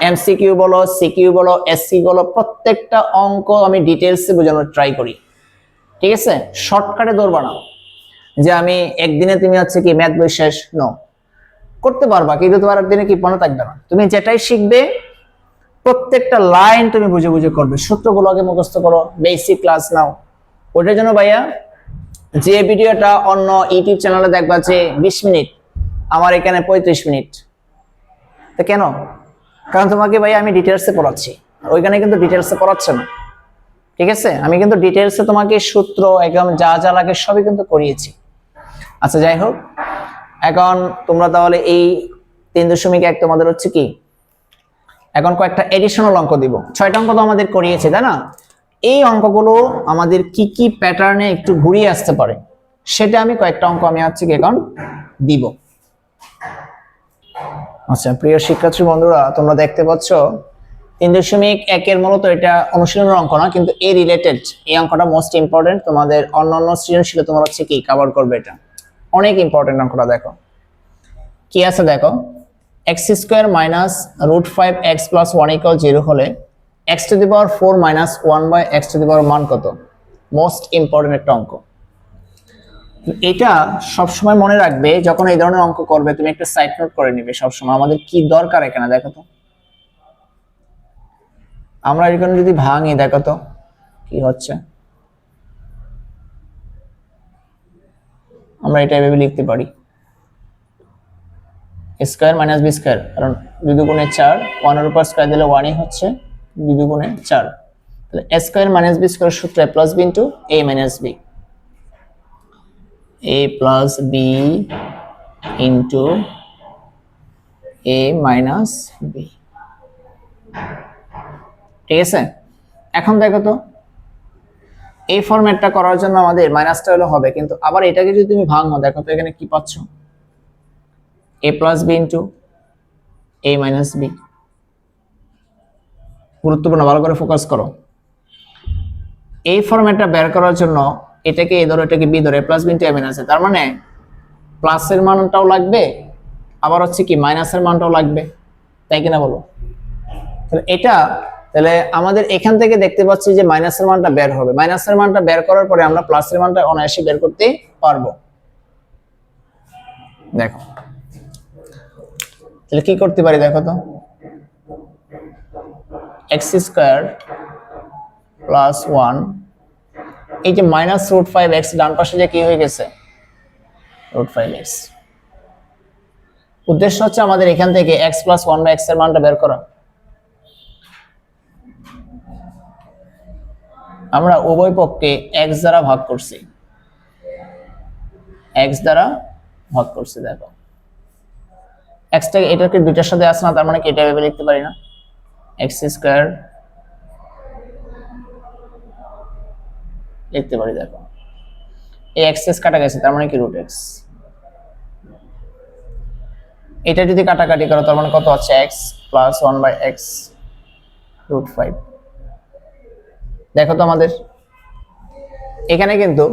Speaker 1: এমসিকিউ বলো, সিকিউ বলো, এসসি বলো, প্রত্যেকটা অঙ্ক আমি ডিটেইলসে বোঝানোর ট্রাই করি, ঠিক আছে? শর্টকাটে দৌড়বা না যে আমি একদিনে তুমি হচ্ছে কি ম্যাথ বই শেষ, নো, করতে পারবা কিন্তু তোমার একদিনে কি মনে থাকবে না। তুমি যেটাই শিখবে প্রত্যেকটা লাইন তুমি বুঝে বুঝে করবে, সূত্রগুলো আগে মুখস্থ করো, বেসিক ক্লাস নাও। ওটার জন্য ভাইয়া যে ভিডিওটা অন্য ইউটিউব চ্যানেলে দেখবা যে 20 মিনিট, আমার এখানে 35 মিনিট, তো কেন? কারণ তোমাকে ভাইয়া আমি ডিটেইলসে পড়াচ্ছি, ওইখানে কিন্তু ডিটেইলসে পড়াচ্ছে না, ঠিক আছে? আমি কিন্তু ডিটেইলসে তোমাকে সূত্র একদম যা যা লাগে সবই কিন্তু করিয়েছি। আচ্ছা যাই হোক, এখন তোমরা তাহলে এই 3.1 তোমাদের হচ্ছে কি, এখন কয়েকটা এডিশনাল অঙ্ক দিব। 6টা অঙ্ক তো আমাদের করিয়েছে তাই না? এই অঙ্কগুলো আমাদের কি কি প্যাটার্নে একটু ঘুরিয়ে আসতে পারে সেটা আমি কয়েকটা অঙ্ক আমি হচ্ছে কি এখন দিব। আচ্ছা প্রিয় শিক্ষার্থী বন্ধুরা, তোমরা দেখতে পাচ্ছ 3.1 এর মূলত এটা অনুশীলনের অঙ্ক না, কিন্তু এই রিলেটেড এই অঙ্কটা মোস্ট ইম্পর্টেন্ট। তোমাদের অন্যান্য সৃজনশীল তোমার হচ্ছে কি কভার করবে, এটা অনেক ইম্পর্টেন্ট অঙ্কটা। দেখো কি আছে, দেখো x square minus √5x plus 1 = 0 হলে x⁴ মাইনাস 1/x⁴ মান কত? মোস্ট ইম্পর্টেন্ট একটা অঙ্ক। এটা সবসময় মনে রাখবে, যখন এই ধরনের অঙ্ক করবে তুমি একটা সাইড নোট করে নিবে সবসময়। আমাদের কি দরকার এখানে দেখো তো, আমরা এখানে যদি ভাঙি দেখো তো কি হচ্ছে। আমরা এটা এভাবে লিখতে পারি স্কয়ার মাইনাস বি স্কয়ার, কারণ 2 দুগুণে 4, 1 এর উপর স্কয়ার দিলে 1ই হচ্ছে, 2 দুগুণে 4। তাহলে a square minus B square সূত্র a plus b into a minus b, a plus b into a minus b। ঠিক আছে, এখন দেখো তো এই ফরম্যাটটা করার জন্য আমাদের মাইনাসটা হলে হবে, কিন্তু আবার এটাকে যদি তুমি ভাঙো দেখো তো এখানে কি পাচ্ছ, a plus b into a minus b। গুরুত্বপূর্ণ, ভালো করে ফোকাস করো। এই ফরম্যাটটা বের করার জন্য এটাকে এ ধরো, এটাকে বি ধরো, a plus b into a minus a, তার মানে প্লাসের মানটাও লাগবে, আবার হচ্ছে কি মাইনাসের মানটাও লাগবে, তাই কিনা বলো? তাহলে এটা, তাহলে আমাদের এখান থেকে দেখতে পাচ্ছি যে মাইনাসের মানটা বের হবে। মাইনাসের মানটা বের করার পরে আমরা প্লাসের মানটা অনায়াসে বের করতে পারবো। দেখো তাহলে কি করতে পারি দেখো তো, x স্কয়ার প্লাস 1, এই যে মাইনাস √5x ডান পাশে যে কি হয়ে গেছে √5x। উদ্দেশ্য হচ্ছে আমাদের এখান থেকে x প্লাস 1/x এর মানটা বের করা। আমরা উভয় পক্ষে x দ্বারা ভাগ করছি, x দ্বারা ভাগ করছি। দেখো x টাকে এটাকে দুইটার সাথে আসে না, তার মানে কি এটা এভাবে লিখতে পারি না, x স্কয়ার লিখতে পারি। দেখো এই x কাটা গেছে, তার মানে কি √x। এটা যদি কাটাকাটি করো তার মানে কত হচ্ছে x প্লাস 1/x √5। দেখো তো আমাদের এখানে কিন্তু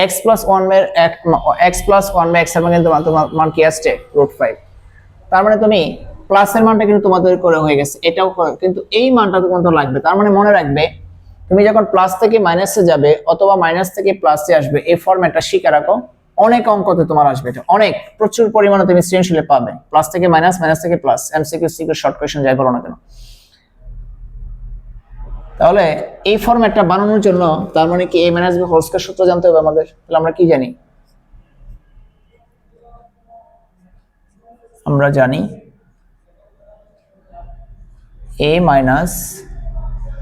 Speaker 1: x প্লাস 1/x এর মানে তোমার মান কি আসছে √5, তার মানে তুমি প্লাসের মানটা কিন্তু তোমাদের করে হয়ে গেছে, এটাও কিন্তু এই মানটা তোমাদের লাগবে। তার মানে মনে রাখবে, তুমি যখন প্লাস থেকে মাইনাসে যাবে অথবা মাইনাস থেকে প্লাসে আসবে, এই ফরম্যাটটা শিখে রাখো। অনেক অঙ্কতে তোমার আসবে এটা, অনেক প্রচুর পরিমাণে তুমি সৃজনশীলে পাবে। প্লাস থেকে মাইনাস, মাইনাস থেকে plus, MCQ CQ short question যাই বলো না কেন। তাহলে এই ফরম্যাটটা বানানোর জন্য তার মানে কি a minus b whole square সূত্র জানতে হবে আমাদের। তাহলে আমরা কি জানি, আমরা জানি a minus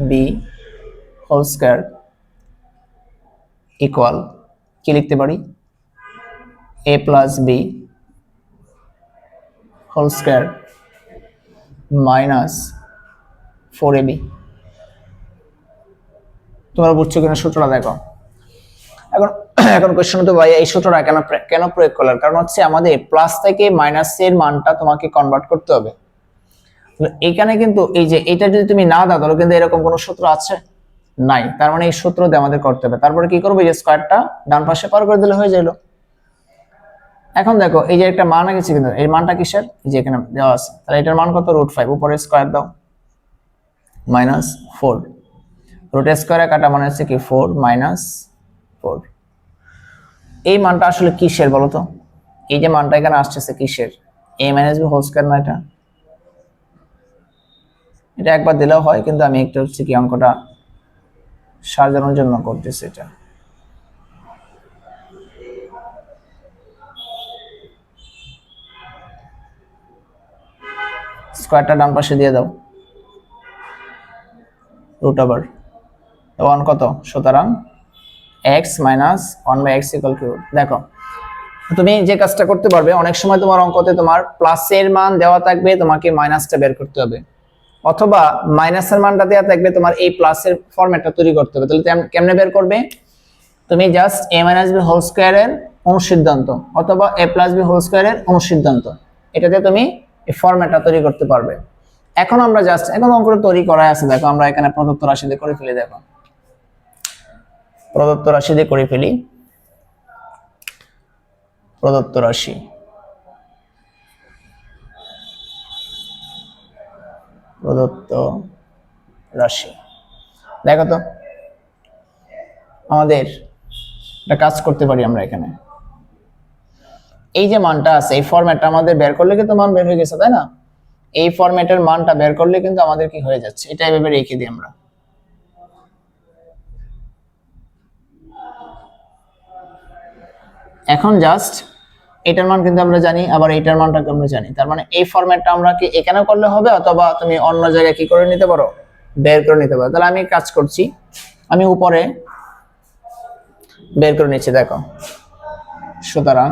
Speaker 1: b whole square equal কি লিখতে পারি, a plus b whole square minus 4ab। তোমরা বুঝছো কিনা সূত্রটা দেখো। এখন কোশ্চেন তো ভাই এই সূত্রটা কেন প্রয়োগ করলাম, কারণ হচ্ছে আমাদের প্লাস থেকে মাইনাসের মানটা তোমাকে কনভার্ট করতে হবে। এখানে কিন্তু এই যে এটা যদি তুমি না দাও তাহলে কিন্তু এরকম কোনো সূত্র আছে নাই, তার মানে এই সূত্র দিয়ে আমাদের করতে হবে। তারপরে কি করবো, যে স্কয়ারটা ডান পাশে পার করে দিলে হয়ে যাইলো। এখন দেখো এই যে একটা মান আছে, কিন্তু এই মানটা কিসের, এই যে এখানে দেওয়া আছে, তাহলে এটার মান কত √5, উপরে স্কয়ার দাও মাইনাস 4, √ স্কয়ারে কাটা মানে হচ্ছে কি 4 মাইনাস 4। এই মানটা আসলে কিসের বলো তো, এই যে মানটা এখানে আসছে কিসের, a minus b whole square না, এটা একবার দিলেও হয়, কিন্তু আমি একটু হচ্ছে কি অঙ্কটা সাজানোর জন্য করতেছি। এটা স্কয়ারটা ডান পাশে দিয়ে দাও, √1 কত, সুতরাং x minus 1/x equal to. দেখো তুমি যে কাজটা করতে পারবে, অনেক সময় তোমার অঙ্কতে তোমার প্লাসের মান দেওয়া থাকবে, তোমাকে মাইনাসটা বের করতে হবে, অথবা মাইনাসের মানটা দেওয়া থাকবে, তোমার এই প্লাসের ফরম্যাটটা তৈরি করতে হবে। তাহলে কেমনে বের করবে, তুমি just a minus b whole স্কয়ারের অনুসিদ্ধান্ত অথবা a প্লাস b হোল স্কয়ারের অনুসিদ্ধান্ত, এটাতে তুমি এই ফরম্যাটটা তৈরি করতে পারবে। এখন আমরা জাস্ট এখন অঙ্কটা তৈরি করা আছে, দেখো আমরা এখানে প্রদত্ত রাশি দিয়ে করে ফেলি। দেখো প্রদত্ত রাশি দিয়ে করে ফেলি। প্রদত্ত রাশি, প্রদত্ত রাশি, দেখো তো আমাদের একটা কাজ করতে পারি আমরা। এখানে এই যে মানটা আছে, এই ফরম্যাটটা আমাদের বের করলে কিন্তু মান বের হয়ে গেছে, তাই না? এই ফরম্যাটের মানটা বের করলে কিন্তু আমাদের কি হয়ে যাচ্ছে, এটা এভাবে রেখে দিই আমরা। এখন জাস্ট এটার মান কিন্তু আমরা জানি, আবার এইটার মানটাকে আমরা জানি। তার মানে এই ফরম্যাটটা আমরা কি এখানেও করলে হবে, অথবা তুমি অন্য জায়গায় কি করে নিতে পারো, বের করে নিতে পারো। তাহলে আমি কাজ করছি, আমি উপরে বের করে নিচ্ছি। দেখো সুতরাং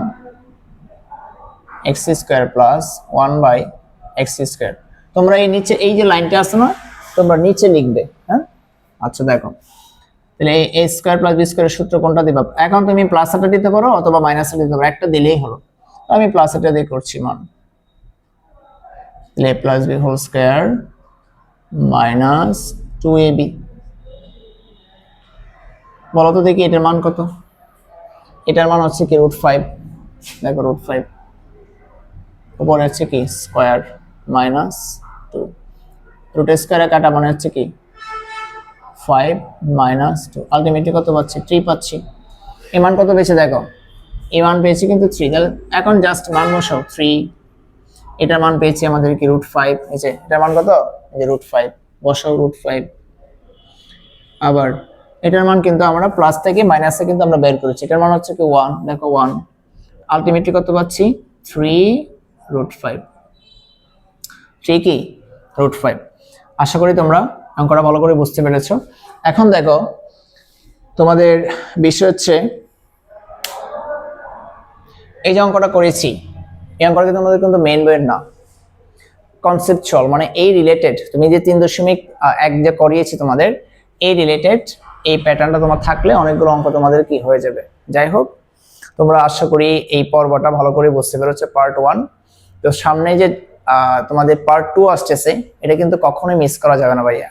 Speaker 1: x² প্লাস 1/x²। তোমরা এই নিচে এই যে লাইনটা আছে না, তোমরা নিচে লিখবে। হ্যাঁ আচ্ছা, দেখো তাহলে a² প্লাস b² এর সূত্র কোনটা দিবা? এখন তুমি প্লাস এটা দিতে পারো অথবা মাইনাস এটা দিতে পারো, একটা দিলেই হলো। আমি প্লাস এটা দিয়ে করছি মান, তাহলে a plus b whole square minus 2ab। বলো তো দেখি এটার মান কত? এটার মান হচ্ছে কি √5। দেখো √5 উপরে হচ্ছে কি স্কয়ার মাইনাস 2, রুট স্কয়ারে কাটা মানে হচ্ছে কি 5 মাইনাস 2, আলটিমেটলি কত পাচ্ছি? 3 পাচ্ছি। এই মান কত পেয়েছে? দেখো এই মান পেয়েছি কিন্তু 3। তাহলে এখন জাস্ট মান বসাও 3। এটার মান পেয়েছি আমাদের কি √5। এই যে এটার মান কত? এই যে √5, বসাও √5। আবার এটার মান কিন্তু আমরা প্লাস থেকে মাইনাসে কিন্তু আমরা বের করেছি, এটার মান হচ্ছে কি 1। দেখো 1, আলটিমেটলি কত পাচ্ছি? 3√5। 3 কি √5। আশা করি তোমরা অঙ্কটা ভালো করে বুঝতে পেরেছো। এখন দেখো তোমাদের বিষয় হচ্ছে এই যে অঙ্কটা করেছি, এই অঙ্কটা তোমাদের কিন্তু মেইন বইয়ের না, কনসেপচুয়াল, মানে এই রিলেটেড। তুমি যে 3.1 যে করিয়েছি তোমাদের, এই রিলেটেড এই প্যাটার্নটা তোমার থাকলে অনেকগুলো অঙ্ক তোমাদের কি হয়ে যাবে। যাই হোক, তোমরা আশা করি এই পর্বটা ভালো করে বুঝতে পেরেছো, পার্ট 1। তো সামনে যে তোমাদের পার্ট 2 আসতেছে, এটা কিন্তু কখনোই মিস করা যাবে না ভাইয়া,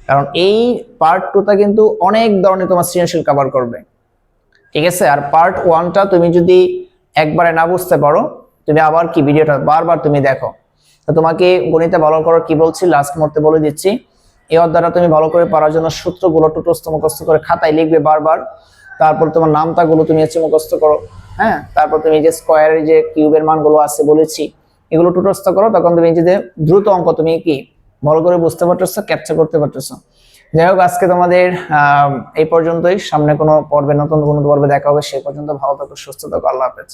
Speaker 1: কারণ এই পার্ট 2টা কিন্তু অনেক ধরনের তোমার সৃজনশীল কভার করবে, ঠিক আছে? আর পার্ট 1টা তুমি যদি একবারে না বুঝতে পারো, তুমি আবার কি ভিডিওটা বারবার তুমি দেখো। তো তোমাকে গণিতে ভালো করার কি বলছি লাস্ট মুহূর্তে বলে দিচ্ছি, এই অধ্যায়টা তুমি ভালো করে পারার জন্য সূত্রগুলো টুটস্থ মুখস্থ করে খাতায় লিখবে বারবার। তারপর তোমার নামতাগুলো তুমি হচ্ছে মুখস্থ করো। হ্যাঁ, তারপর তুমি যে স্কয়ারের যে কিউবের মানগুলো আছে বলেছি, এগুলো টুটস্থ করো। তখন তুমি যে দ্রুত অঙ্ক তুমি কি ভালো করে বুঝতে পারতেছো, ক্যাপচার করতে পারতেছো। যাই হোক, আজকে তোমাদের এই পর্যন্তই। সামনে কোনো পর্বে, নতুন কোনো পর্বে দেখা হবে। সেই পর্যন্ত ভালো থাকো, সুস্থ থাকো। আল্লাহ হাফেজ।